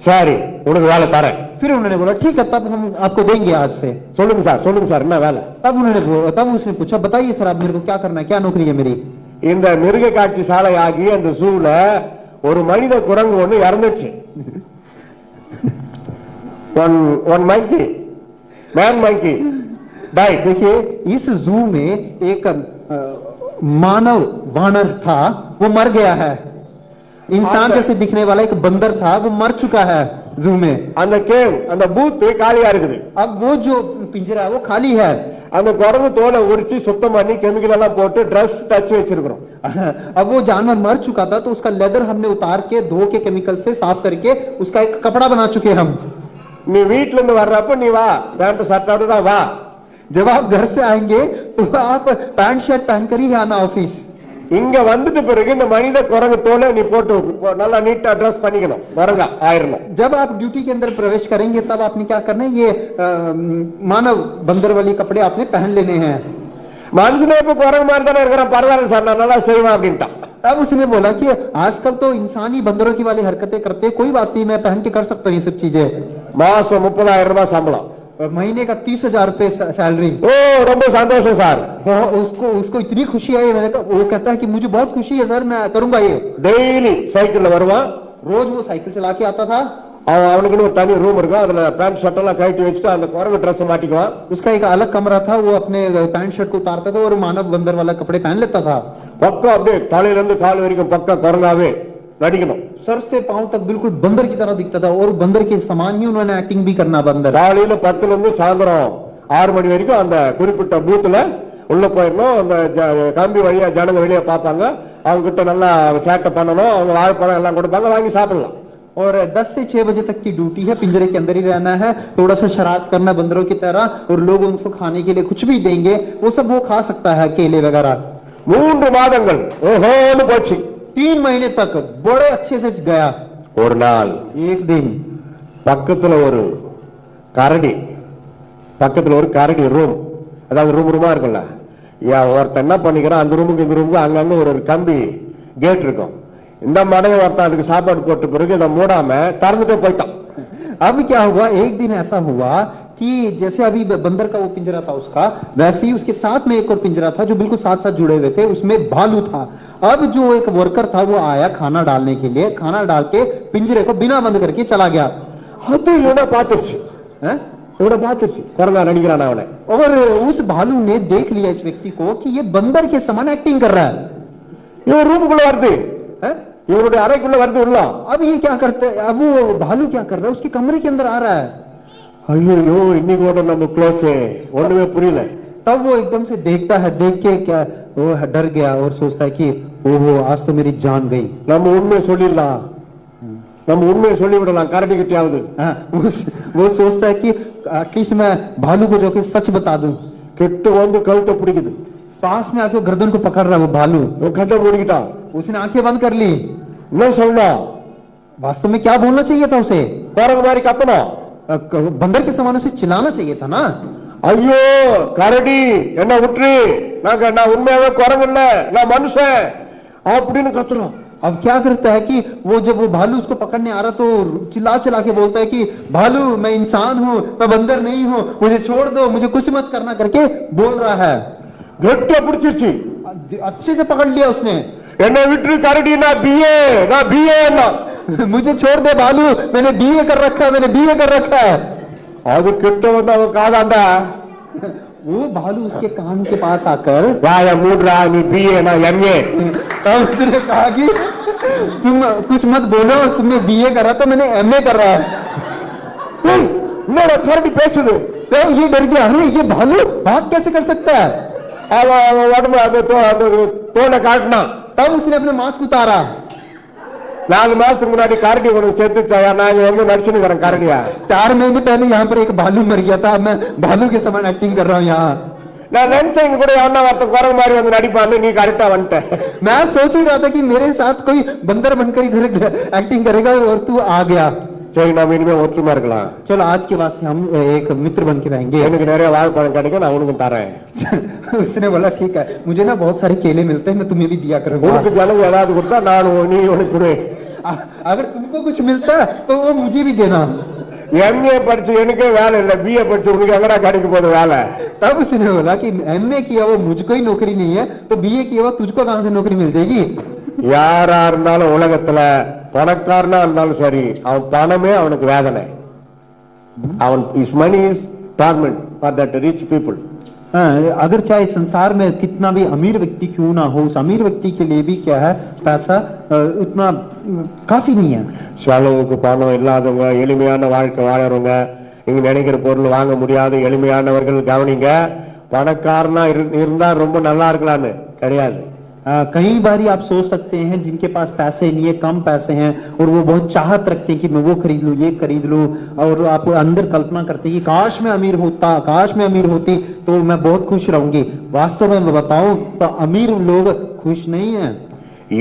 சரி உனக்கு வேலை தரேன்। फिर उन्होंने बोला ठीक है, तब हम आपको देंगे आज से। சொல்லுங்க சார் என்ன வேலை? तब उसने पूछा बताइए सर आप मेरे को क्या करना है, क्या नौकरी है मेरी? இந்த மிருக காட்சி சாலை ஆகி அந்த ஜூல ஒரு மனித குரங்கு ஒண்ணு இறந்துச்சு। One monkey, man monkey died. देखिए इस जू में एक मानव वानर था, वो मर गया है। इंसान जैसे दिखने वाला एक बंदर था, वो मर चुका है जू में। அந்த கேவ் அந்த பூத் காலியா இருக்குது. अब वो जो पिंजरा है वो खाली है। அந்த குரங்கு தோலை உரிச்சு சுத்தம் பண்ணி கெமிக்கல் எல்லாம் போட்டு ட்ரெஸ் தச்சு வச்சிருக்கிறோம். अब वो जानवर मर चुका था तो उसका लेदर हमने उतार के धो के केमिकल से साफ करके उसका एक कपड़ा बना चुके हम। நீ வீட்ல இருந்து வர்றப்ப நீ வா, பேண்ட் ஷர்ட்டோட தான் வா. जब आप घर से आएंगे तो आप पैंट शर्ट पहनकर ही आना ऑफिस। இங்க வந்துட்டு பிறகு இந்த மனித குரங்கு தோலை நீ போட்டு நல்லா நீட்டா ட்ரெஸ் பண்ணிக்கணும், குரங்கா ஆயிரணும். जब आप ड्यूटी के अंदर प्रवेश करेंगे तब आपने क्या करना है, ये मानव बंदर वाली कपड़े आपने पहन लेने हैं। மனுஷனே இப்ப குரங்கு மாதிரி தானே இருக்கிறான், பரவாயில்ல சார் நான் நல்லா செய்வேன் அப்படின்ட்டான். तब उसने बोला कि आजकल तो इंसान ही बंदरों की वाली हरकतें करते, कोई बात नहीं, मैं पहन के कर सकता हूँ ये सब चीजें। மாசம் 30,000 ரூபாய் சம்பளம், महीने का 30,000 रुपए सैलरी। ஓ ரொம்ப சந்தோஷம் சார். उसको उसको इतनी खुशी आई। मैंने कहा, वो कहता है कि मुझे बहुत खुशी है सर, मैं करूंगा ये। டெய்லி சைக்கிள்ல வருவான், रोज वो साइकिल चला के आता था। அவனுக்கு ஒரு தனி ரூம் இருக்கும், அதுல பேண்ட் ஷர்ட் எல்லாம் கழட்டி வச்சுட்டு அந்த குரங்கு ட்ரெஸ் மாட்டிக்குவான். उसका एक अलग कमरा था, वो अपने पैंट शर्ट को उतारता था और मानव बंदर वाला कपड़े पहन लेता था। பக்கம் அப்படியே தலையில இருந்து கால் வரைக்கும் பக்கம் குரங்காவே நடிக்கணும். सर से पांव तक बिल्कुल बंदर की तरह दिखता था और बंदर के समान ही उन्होंने एक्टिंग भी करना। बंदर காலையில 10 இருந்து சாயந்தரம் 6 மணி வரைக்கும் அந்த குறிப்பிட்ட பூத்துல உள்ள போயிடணும். அந்த கம்பி வழியா ஜனங்க வெளியே பார்ப்பாங்க, அவங்க கிட்ட நல்லா சேட்டை பண்ணணும், அவங்க வாழைப்பழம் எல்லாம் கொடுப்பாங்க, வாங்கி சாப்பிடலாம். और 10 से 6 बजे तक की ड्यूटी है, पिंजरे के अंदर ही रहना है, थोड़ा सा शरारत करना बंदरों की तरह, और लोग उनको खाने के लिए कुछ भी देंगे, वो सब वो खा सकता है, केले वगैरह। 3 மாதங்கள் ஓஹோன்னு போச்சு. 3 महीने तक बड़े अच्छे से गया। ஒரு நாள் एक दिन பக்கத்துல ஒரு கரடி, ரூம், அதாவது ரூமா இருக்குல்ல, ஒருத்தன் என்ன பண்ணிக்கிறான், அந்த ரூமுக்கு இந்த ரூமுக்கு அங்கங்க ஒரு கம்பி கேட் இருக்கும். இந்த மனைவி ஒருத்தன் அதுக்கு சாப்பாடு போட்ட பிறகு இதை மூடாம திறந்துட்டு போயிட்டான். अब क्या हुआ, एक दिन ऐसा हुआ कि जैसे अभी बंदर का वो पिंजरा था उसका, वैसे ही उसके साथ में एक और पिंजरा था जो बिल्कुल साथ साथ जुड़े हुए थे, उसमें भालू था। अब जो एक वर्कर था वो आया खाना डालने के लिए, खाना डाल के पिंजरे को बिना बंद करके चला गया। அது இவனை பார்த்துருச்சு, குரங்கா நடிக்கிறான் அவனை. और उस भालू ने देख लिया इस व्यक्ति को कि ये बंदर के समान एक्टिंग कर रहा है। இவன் ரூமுக்குள்ள வருது, இவனுடைய அறைக்குள்ள வருது உள்ள. अब ये क्या करते, अब वो भालू क्या कर रहा है, उसके कमरे के अंदर आ रहा है। ஐயோ இன்னைக்கு நம்ம க்ளோஸ், ஒண்ணுமே புரியல. तब वो एकदम से देखता है, देख के क्या वो डर गया और सोचता है कि ओहो आज तो मेरी जान गई। நம்ம உண்மையை சொல்லிடலாம், சொல்லிவிடலாம் கரடி கிட்டயாவது। वो सोचता है कि एटलीस्ट मैं भालू को जाके सच बता दूं। கிட்ட வந்து கழுத்தை பிடிக்குது, पास में आके गर्दन को पकड़ रहा है वो भालू। वो खड्डा மூடிக்கிட்டான், उसने आंखें बंद कर ली। என்ன சொல்லணும், वास्तव में क्या बोलना चाहिए था उसे, குரங்கு மாதிரி கத்தணும், बंदर के समान उसे चिल्लाना चाहिए था ना। ஐயோ கரடி என்ன விட்டுரு, நான் உண்மையாவே குரங்கு இல்ல, நான் மனுஷன் அப்படின்னு கத்துறோம்। अब क्या करता है कि वो जब वो भालू उसको पकड़ने आ रहा तो चिल्ला चिल्ला के बोलता है कि भालू मैं इंसान हूँ, मैं बंदर नहीं हूँ, मुझे छोड़ दो, मुझे कुछ मत करना करके बोल रहा है। கெட்ட பிடிச்சிருச்சு, अच्छे से पकड़ लिया उसने। என்ன விட்டுரு கரடி, நான் பிஏ मुझे छोड़ दे भालू, मैंने बीए कर रखा है, मैंने बीए कर रखा है। அது கிட்ட வந்து அவன் காதாண்டா, वो भालू उसके कान के पास आकर வாய மூடுறா, நீ பிஏ நான் एमए। तब उसने कहा कि तुम कुछ मत बोलो, तुमने बीए करा तो मैंने एमए कर रहा है। என்னடா கரடி பேசுது, तो ये डर गया, अरे ये भालू बात कैसे कर सकता है। உடம்பு அது தோலை காட்டினான்। तब उसने अपने मास्क उतारा। 4 மாசத்துக்கு முன்னாடி கரடி உனக்கு செத்துச்சாயா, நான் வந்து நடிச்சுன்னு கரடியா। 4 महीने पहले यहाँ पर एक भालू मर गया था, मैं भालू के समान एक्टिंग कर रहा हूँ यहाँ। நான் நினைச்சேன் இங்க கூட எவனா ஒருத்தன் குரங்கு மாதிரி வந்து நடிப்பான்னு, நீ கரெக்டா வந்துட்ட। मैं सोच ही रहा था कि मेरे साथ कोई बंदर बनकर इधर एक्टिंग करेगा और तू आ गया। சரி நாம இனிமே ஒற்றுமா இருக்கலாம், चलो आज के बाद से हम एक मित्र बन के रहेंगे। எனக்கு நிறைய வாழைப்பழம் கிடைக்கும், நான் உனக்கு தரேன்। उसने बोला ठीक है, मुझे ना बहुत सारे केले मिलते हैं, मैं तुम्हें भी दिया करूंगा। உனக்கு ஜனங்க ஏதாவது கொடுத்தா நான் நீ உனக்கு கொடு। अगर तुमको कुछ मिलता है तो वो मुझे भी देना। एमए படிச்சு எனக்கே வேலை இல்ல, பிஏ படிச்சு உனக்கு எங்கடா கிடைக்க போகுது வேலை। तब उसने बोला कि एमए किया वो मुझको ही नौकरी नहीं है, तो बीए किया वो तुझको कहां से नौकरी मिल जाएगी। யாரா இருந்தாலும் உலகத்துல பணக்காரனா இருந்தாலும் சரி, அவன் பணமே அவனுக்கு வேதனை, அவன் his money is torment for that rich people. अगर चाहे संसार में कितना भी अमीर व्यक्ति क्यों ना हो, उस अमीर व्यक्ति के लिए भी क्या है, पैसा उतना काफी नहीं है. செலவுக்கு பணம் இல்லாதவங்க, எளிமையான வாழ்க்கை வாழறவங்க, நீங்க நினைக்கிற பொருள் வாங்க முடியாத எளிமையானவர்கள் கவனிங்க. பணக்காரனா இருந்தா ரொம்ப நல்லா இருக்கலாம்னு கிடையாது. कई बारी आप सोच सकते हैं जिनके पास पैसे नहीं है, कम पैसे हैं और वो बहुत चाहत रखते हैं कि मैं वो खरीद लूं, ये खरीद लूं, और आप अंदर कल्पना करते हैं कि काश मैं अमीर होता, काश मैं अमीर होती तो मैं बहुत खुश रहूंगी. वास्तव में मैं बताऊं तो अमीर लोग खुश नहीं है.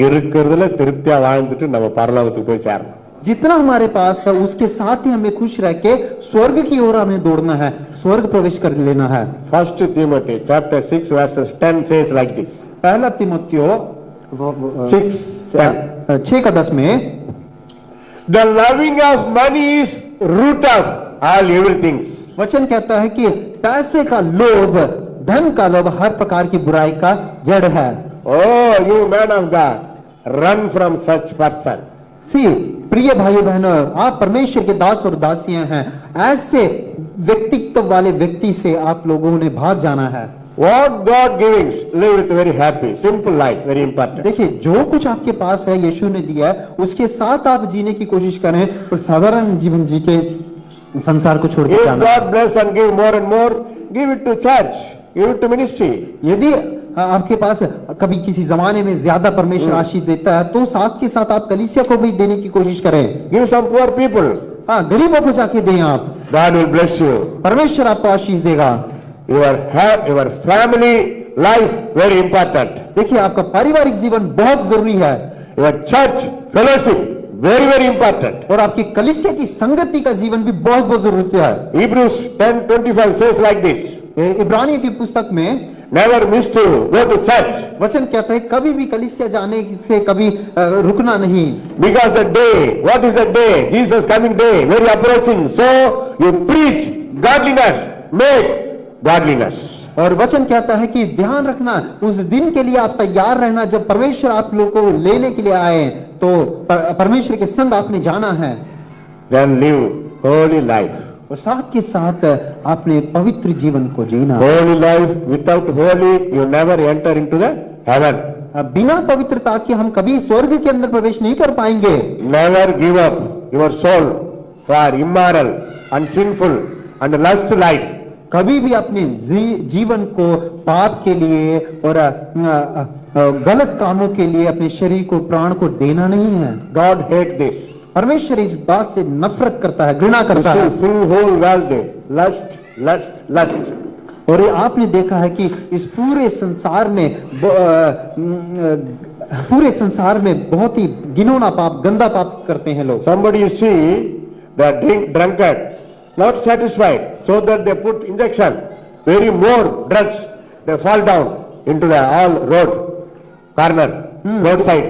இருக்கிறதுல திருப்தியா வாழ்ந்துட்டு நம்ம பரலோகத்துக்கு போய் சேரணும். जितना हमारे पास है उसके साथ ही हमें खुश रह के स्वर्ग की ओर हमें दौड़ना है, स्वर्ग प्रवेश कर लेना है. First Timothy chapter 6 verses 10 says like this. पहला तिमोथियो 6:10 में, The loving of money is root of all evil things. वचन कहता है कि पैसे का लोभ, धन का लोभ हर प्रकार की बुराई का जड़ है. Oh, you man of God, run from such person. सी प्रिय भाइयों बहनों, आप परमेश्वर के दास और दासियां हैं. ऐसे व्यक्तित्व वाले व्यक्ति से आप लोगों ने भाग जाना है. What God gives, live with very happy, simple life, very important. देखिए, जो कुछ आपके पास है यीशु ने दिया है, उसके साथ आप जीने की कोशिश करें और साधारण जीवन जी के संसार को छोड़ के If जाना. God bless and give more and more, give it to church, give it to ministry. यदि आपके पास कभी किसी जमाने में ज्यादा परमेश्वर आशीष देता है तो साथ के साथ आप कलीसिया को भी देने की कोशिश करें. Give some poor people. हाँ, गरीबों को जाके दें आप, God will bless you. परमेश्वर आपको आशीष देगा. Your family life very important. देखिए, आपका पारिवारिक जीवन बहुत जरूरी है Your church fellowship very very important. और आपकी कलीसिया की संगति का जीवन भी बहुत बहुत जरूरी है. Hebrews 10:25 says like this. इब्रानियों की पुस्तक में Never miss to go to church. वचन कहता है कभी भी कलीसिया जाने से कभी रुकना नहीं. Because the day, what is the day? Jesus coming day, very approaching. So you preach godliness, make godliness. और वचन कहता है कि ध्यान रखना, उस दिन के लिए आप तैयार रहना जब परमेश्वर आप लोग को लेने के लिए आए, तो परमेश्वर के संग आपने जाना है. Then live holy life. और साथ के साथ आपने पवित्र जीवन को जीना. Holy life, without holy, you never enter into the heaven. बिना पवित्रता के हम कभी स्वर्ग के अंदर प्रवेश नहीं कर पाएंगे. Never give up your soul for immoral and sinful and lust life. कभी भी अपने जीवन को पाप के लिए और गलत कामों के लिए अपने शरीर को, प्राण को देना नहीं है. God hate this. परमेश्वर इस बात से नफरत करता है, घृणा करता है. Through whole world, lust, lust, lust. और ये आपने देखा है कि इस पूरे संसार में बहुत ही घिनौना पाप, गंदा पाप करते हैं लोग. Somebody you see, the drunkard, not satisfied, so that they put injection, very more drugs, they fall down into the all road corner, roadside.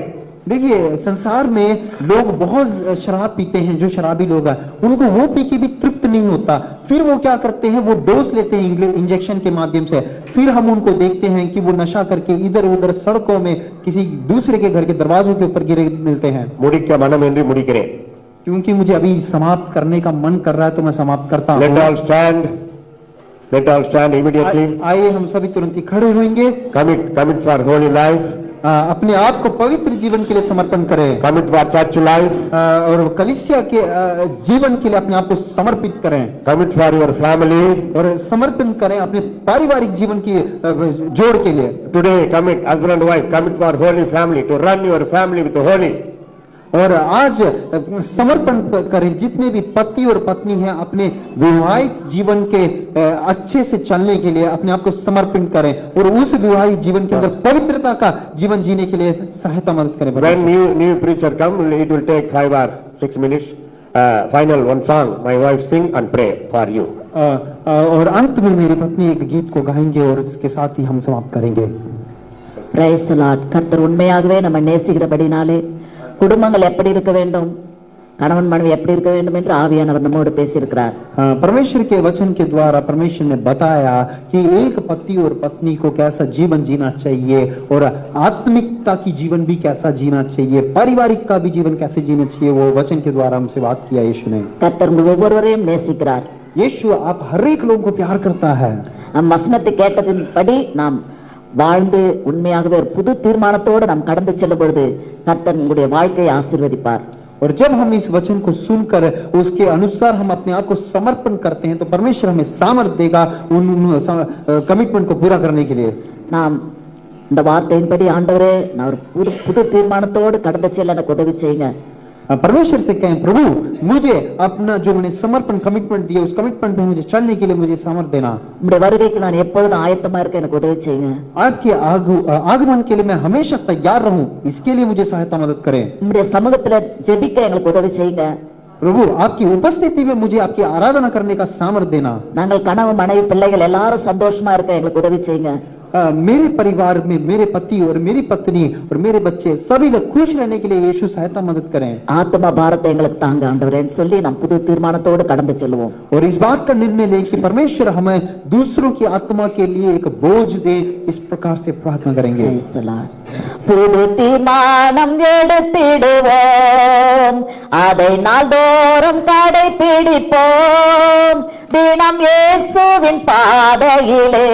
देखिए, संसार में लोग बहुत शराब पीते हैं. जो शराबी लोग हैं उनको वो पी के भी तृप्त नहीं होता. फिर वो क्या करते हैं, वो डोज लेते हैं इंजेक्शन के माध्यम से. फिर हम उनको देखते हैं कि वो नशा करके इधर उधर सड़कों में किसी दूसरे के घर के दरवाजों के ऊपर गिरे मिलते हैं. मुड़िक्क मनमेंद्री मुड़िक्किरेन. क्योंकि मुझे अभी समाप्त करने का मन कर रहा है तो मैं समाप्त करता हूँ. Let all stand immediately. आइए हम सभी तुरंत ही खड़े होंगे. Commit for holy life. अपने आप को पवित्र जीवन के लिए समर्पण करें. Commit for church life. और कलीसिया के जीवन के लिए अपने आप को समर्पित करें. Commit for your family. और समर्पण करें अपने पारिवारिक जीवन की जोड़ के लिए. Today commit, husband and wife, commit for holy family, to run your family with holy. और आज समर्पण करें जितने भी पति और पत्नी हैं, अपने विवाहित जीवन के अच्छे से चलने के लिए अपने आप को समर्पण करें और उस विवाहित जीवन के अंदर पवित्रता का जीवन जीने के लिए सहायता मदद करें. When new preacher come, it will take 5 or 6 minutes. Final one song, my wife sing and pray for you. और अंत में मेरी पत्नी एक गीत को गाएंगे और इसके साथ ही हम समाप्त करेंगे. Praise the Lord. கர்த்தர் உண்மையாகவே நம்ம நேசிக்கிறபடினாலே குடும்பங்கள் எப்படி இருக்க வேண்டும், கணவன் மனைவி எப்படி இருக்க வேண்டும் என்று ஆவியானவர் நம்மோடு பேசியிருக்கிறார். परमेश्वर के वचन के द्वारा परमेश्वर ने बताया कि एक पति और पत्नी को कैसा जीवन जीना चाहिए और आत्मिकता की जीवन भी कैसा जीना चाहिए, पारिवारिक का भी जीवन कैसे जीना चाहिए. वो वचन के द्वारा हमसे बात किया यीशु ने. கர்த்தர் உங்கள் ஒவ்வொருவரையும் நேசிக்கிறார். यीशु आप हर एक लोगों को प्यार करता है. நம் வசனத்தை கேட்டதின்படி நாம் வாழ்ந்து உண்மையாகவே ஒரு புது தீர்மானத்தோடு நாம் கடந்து செல்லும் பொழுது கர்த்தர் உங்களுடைய வாழ்க்கையை ஆசீர்வதிப்பார். और जब हम इस वचन को सुनकर उसके अनुसार हम अपने आप को समर्पण करते हैं तो परमेश्वर हमें सामर्थ्य देगा उन कमिटमेंट को पूरा करने के लिए. நாம் இந்த வார்த்தையின்படி ஆண்டவரே நான் ஒரு புது தீர்மானத்தோடு கடந்து செல்ல எனக்கு உதவி செய்யுங்க. परमेश्वर से कहें प्रभु मुझे अपना जो मैंने समर्पण कमिटमेंट दिया उस कमिटमेंट में मुझे चलने के लिए मुझे सामर्थ्य देना. உம்முடைய வருகைக்கு நான் எப்பொழுதும் ஆயத்தமா இருக்க எனக்கு உதவி செய்யுங்க. आपके आगमन के लिए मैं हमेशा तैयार रहूं, इसके लिए मुझे सहायता मदद करें. உம்முடைய சமூகத்துல ஜெபிக்க எங்களுக்கு உதவி செய்யுங்க. प्रभु आपकी उपस्थिति में मुझे आपकी आराधना करने का सामर्थ्य देना. நாங்கள் கணவன் மனைவி பிள்ளைகள் எல்லாரும் சந்தோஷமா இருக்க எங்களுக்கு உதவி செய்யுங்க. मेरे परिवार में मेरे पति और मेरी पत्नी और मेरे बच्चे सभी लोग खुश रहने के लिए यीशु सहायता मदद करें. ஆத்மா பாரத்தை எங்களுக்கு தாங்க ஆண்டவரேன்னு சொல்லி நாம் புது தீர்மானத்தோடு கடந்து செல்வோம். और इस बात का निर्णय लें कि परमेश्वर हमें दूसरों की आत्मा के लिए एक बोझ दे, इस प्रकार से प्रार्थना करेंगे. புது தீர்மானம் எடுத்திடுவோம், அதை நாள்தோறும் கடைபிடிப்போம், தினம் இயேசுவின் பாதையிலே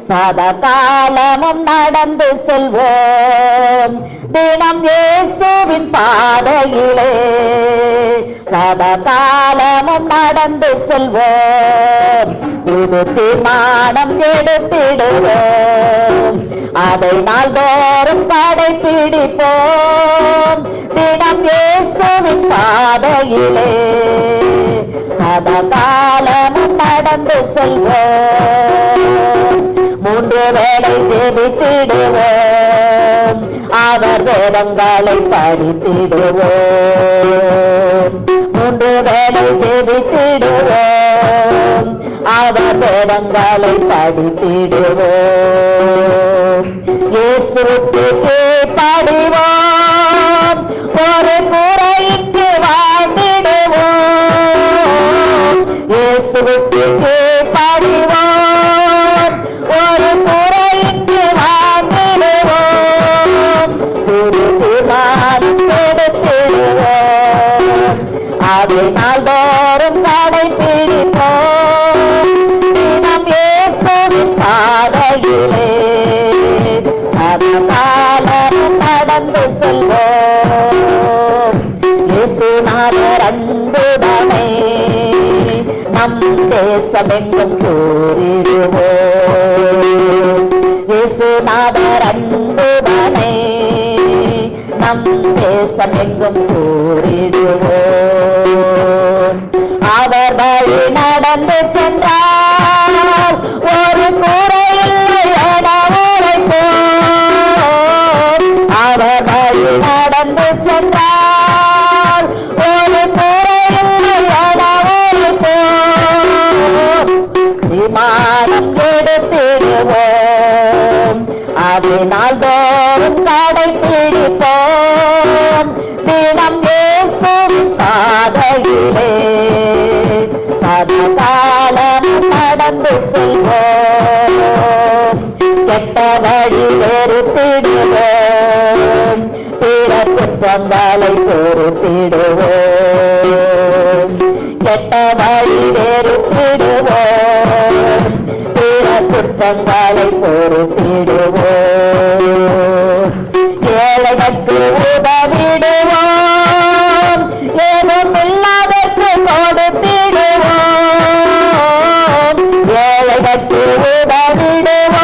சதா காலமும் நடந்து செல்வோம், தினம் இயேசுவின் பாதையிலே சதா காலமும் நடந்து செல்வோம். புது தீர்மானம் எடுத்திடுவோம், அதை நாள்தோறும் கடைபிடிப்போம், தினம் இயேசுவின் பாதையிலே சதா காலமும் நடந்து செல்வோம். 3 வேளை ஜெபித்திடுவோம், அவர் வேதங்களை படித்திடுவோம். 3 வேளை ஜெபித்திடுவோம், அவர் வேதங்களை படித்திடுவோம். இயேசுவுக்கு கீழ்ப்படிவோம், ஒரு குறையின்றி வாழ்ந்திடுவோம். இயேசுவுக்கு கீழ்ப்படிவோம், ஒரு குறையின்றி வாழ்ந்திடுவோம். புது தீர்மானம் எடுத்திடுவோம், அதை நாள்தோறும் கடைபிடிப்போம், தினம் இயேசுவின் பாதையிலே சதா காலமும் நடந்து செல்வோம். இயேசுநாதர் அன்புடனே நம் தேசமெங்கும் கூறிடுவோம். இயேசுநாதர் அன்புடனே நம் தேசமெங்கும் கூறிடுவோம். அவர் வழி நடந்து சென்றால் ஒரு குறையில்லை என உரைப்போம். அவர் வழி நடந்து சென்றால் ஒரு குறையில்லை என உரைப்போம். விமானம் எடுத்திடுவோம், அது நாள்தோறும் கடைபிடிப்போம், தினம் இயேசுவின் பாதையிலே சதா காலமும் நடந்து செல்வோம். கெட்ட வழி வெறுத்திடுவோம், பிற குற்றங்களை பொறுத்திடுவோம். கெட்ட வழி வெறுத்திடுவோம், பிற குற்றங்களை பொறுத்திடுவோம். ஏழைகளுக்கு உதவிடுவோம், ஏதும் இல்லாதற்கு கொடுத்திடுவோம். ஏழைகளுக்கு உதவிடுவோம்,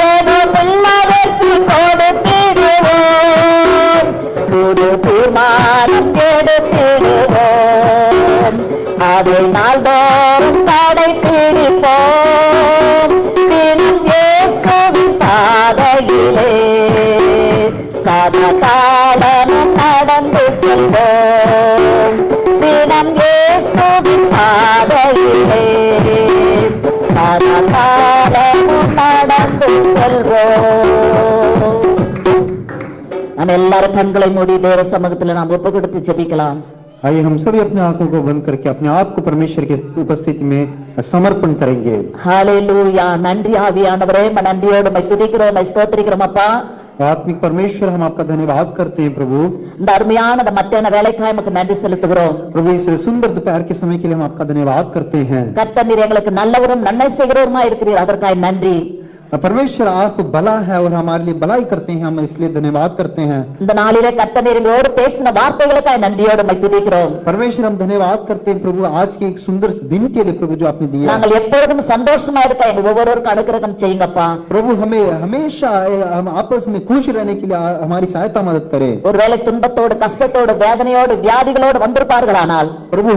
ஏதும் இல்லாதற்கு கொடுத்திடுவோம். புது தீர்மானம் எடுத்திடுவோம், அதை நாள்தோறும் கடைபிடிப்போம், தினம் இயேசுவின் பாதையிலே சதா காலமும் நடந்து செல்வோம், தினம் இயேசுவின் பாதையிலே சதா காலமும் நடந்து செல்வோம். நாம் எல்லாரும் கண்களை மூடி தேவ சமூகத்தில் நாம் ஒப்பு கொடுத்து ஜெபிக்கலாம். आइए हम सभी अपने आंखों को बंद करके अपने आप को परमेश्वर की उपस्थिति में समर्पण करेंगे. ஹalleluya. நன்றி ஆவியானவரே, நன்றியோடு உம்மை துதிக்கிறோம், உம்மை ஸ்தோத்திரிக்கிறோம் அப்பா. आत्मिक परमेश्वर हम आपका धन्यवाद करते हैं प्रभु। இந்த அருமையான இந்த மத்தியான வேலைக்காய் நமக்கு நன்றி செலுத்துகிறோம். प्रभु इस सुंदर दोपहर के समय के लिए हम आपका धन्यवाद करते हैं। கர்த்தர் நீர் எங்களுக்கு நல்லவரும் நன்மை செய்கிறவருமா இருக்கிறீர், அதற்காக நன்றி. परमेश्वर आप भला है और हमारे लिए भलाई करते हैं, हम इसलिए धन्यवाद करते हैं। இந்த நாளிலே கர்த்தர் நீர் எங்களோடு பேசின வார்த்தைகளுக்காக நன்றியோடு உம்மை துதிக்கிறோம். परमेश्वर हम धन्यवाद करते हैं प्रभु आज के एक सुंदर दिन के लिए प्रभु जो आपने दिया। நாங்கள் எப்பொழுதும் சந்தோஷமா இருக்க எங்க ஒவ்வொருவருக்கும் அனுக்கிரகம் செய்யுங்கப்பா. प्रभु हमें हमेशा हम आपस में खुश रहने के लिए हमारी सहायता मदद करें। ஒருவேளை துன்பத்தோடு கஷ்டத்தோடு வேதனையோடு வியாதிகளோடு வந்திருப்பார்களானால் प्रभु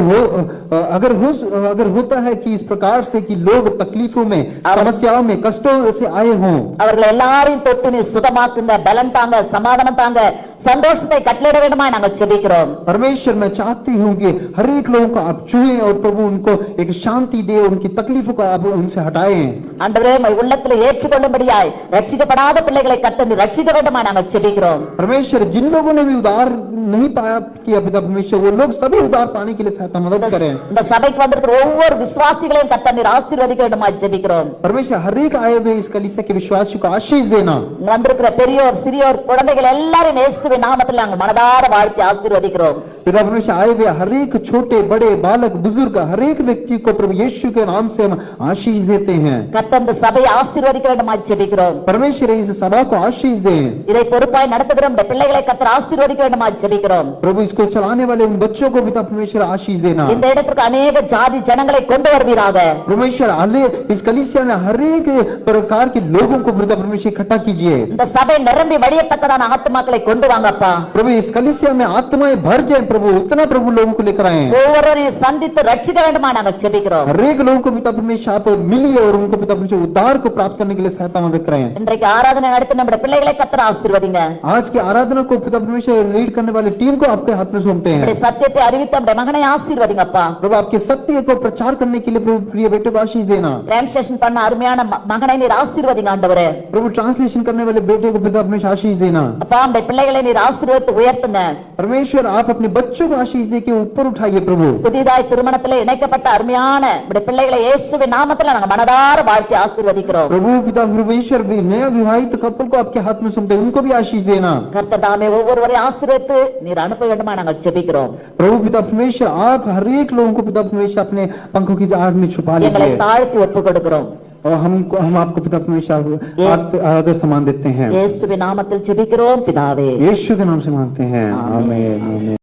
अगर होता है कि इस प्रकार से कि लोग तकलीफों में समस्याओं में कष्टों से आए हों, அவர்கள் எல்லாரையும் தொட்டு நீ சுகமாக்குங்க, பலன் தாங்க, சமாதானம் தாங்க, சந்தோஷத்தை கட்டளையிட வேண்டுமா நாங்கள் ஜெபிக்கிறோம். परमेश्वर मैं चाहती हूँ कि हर एक लोगों को आप छुएं और प्रभु उनको एक शांति दे, उनकी तकलीफों को आप उनसे हटाएं। ஆண்டவரே உம்மை உள்ளத்திலே ஏற்றுக்கொள்ளும்படியாய் ரட்சிக்கப்படாத பிள்ளைகளை கர்த்தர் நீர் ரட்சிக்க வேண்டுமா நாங்கள் ஜெபிக்கிறோம். परमेश्वर जिन लोगों ने भी उद्धार नहीं पाया कि पिता परमेश्वर वो लोग सभी उद्धार पाने के लिए सहायता मदद करें। இந்த சபைக்கு வந்திருக்கிற ஒவ்வொரு விசுவாசிகளையும் கர்த்தர் நீர் ஆசீர்வதிக்க வேண்டுமா ஜெபிக்கிறோம். परमेश्वर हर एक आए हुए इस कलीसिया के विश्वासियों को आशीष देना। வந்திருக்கிற பெரியோர் சிறியோர் குழந்தைகள் எல்லாரும் இயேசுவின் நாமத்தில் நாங்கள் மனதார வாழ்த்தி ஆசீர்வதிக்கிறோம். पिता परमेश्वर आए हुए हर एक छोटे बड़े बालक बुजुर्ग हर एक व्यक्ति को प्रभु यीशु के नाम से हम आशीष देते हैं। கர்த்தர் இந்த சபையை ஆசீர்வதிக்க வேண்டுமா ஜெபிக்கிறோம். परमेश्वर इस सभा को आशीष दें। இதை பொறுப்பாய் நடத்துகிற இந்த பிள்ளைகளை கர்த்தர் ஆசீர்வதிக்க வேண்டுமா ஜெபிக்கிறோம். प्रभु इसको चलाने वाले उन बच्चों को पिता परमेश्वर आशीष देना। இந்த இடத்துக்கு अनेक जाति ஜனங்களை கொண்டு வருவீராக. परमेश्वर आले इस कलीसिया में हर एक प्रकार के लोगों को पिता परमेश्वर इकट्ठा कीजिए। இந்த सभை நிரம்பி வழியத்தக்கதான ஆத்துமாக்களை கொண்டு வாங்கப்பா. प्रभु इस कलीसिया में आत्माएं भर जाए प्रभु, उतना प्रभु लोगों को लेकर आए। ஒவ்வொருவரையும் சந்தித்து ரட்சிக்க வேண்டுமா நாங்கள் ஜெபிக்கிறோம். हर एक लोगों को पिता परमेश्वर आप मिलिए और उनको पिता परमेश्वर उद्धार को प्राप्त करने के लिए सहायता मदद कराएं। இன்றைக்கு ஆராதனை நடத்த நம்முடைய பிள்ளைகளை கர்த்தர் ஆசீர்வதிங்க. आज की आराधना को पिता परमेश्वर लीड करने वाली टीम को आपके हाथ में सौंपते हैं। நம்முடைய சத்தியத்தை அறிவித்த நம்முடைய மகனை ஆசீர்வதிங்கப்பா. प्रभु आपके सत्य को प्रचार करने के लिए प्रभु प्रिय बेटे को आशीष देना। டிரான்ஸ்லேஷன் பண்ண அருமையான மகனை நீர் ஆசீர்வதிங்க ஆண்டவரே. प्रभु ट्रांसलेशन करने वाले बेटे को पिता परमेश्वर आशीष देना। அப்பா நம்முடைய பிள்ளைகளை நீர் ஆசீர்வதித்து உயர்த்துங்க. परमेश्वर आप अपने बच्चों को आशीष दे के ऊपर उठाइए प्रभु। புதிதாய் திருமணத்திலே இணைக்கப்பட்ட அருமையான நம்முடைய பிள்ளைகளை இயேசுவின் நாமத்தில் நாங்கள் மனதார வாழ்த்தி ஆசீர்வதிக்கிறோம். प्रभु पिता परमेश्वर भी नया विवाहित कपल को आपके हाथ में सौंपते हैं, उनको भी आशीष देना। கர்த்தர் தாமே ஒவ்வொருவரையும் ஆசீர்வதித்து நீர் அனுப்ப வேண்டுமா நாங்கள் ஜெபிக்கிறோம். प्रभु पिता परमेश्वर आप हर एक लोगों को पिता परमेश्वर अपने पंखों की आड़ में छुपा எங்களை लीजिए தாழ்த்தி ஒப்பு கொடுக்கிறோம். और हम आपको पिता परमेश्वर आदर सम्मान देते हैं। இயேசுவின் நாமத்தில் ஜெபிக்கிறோம் பிதாவே. यीशु के नाम से मांगते हैं, आमीन।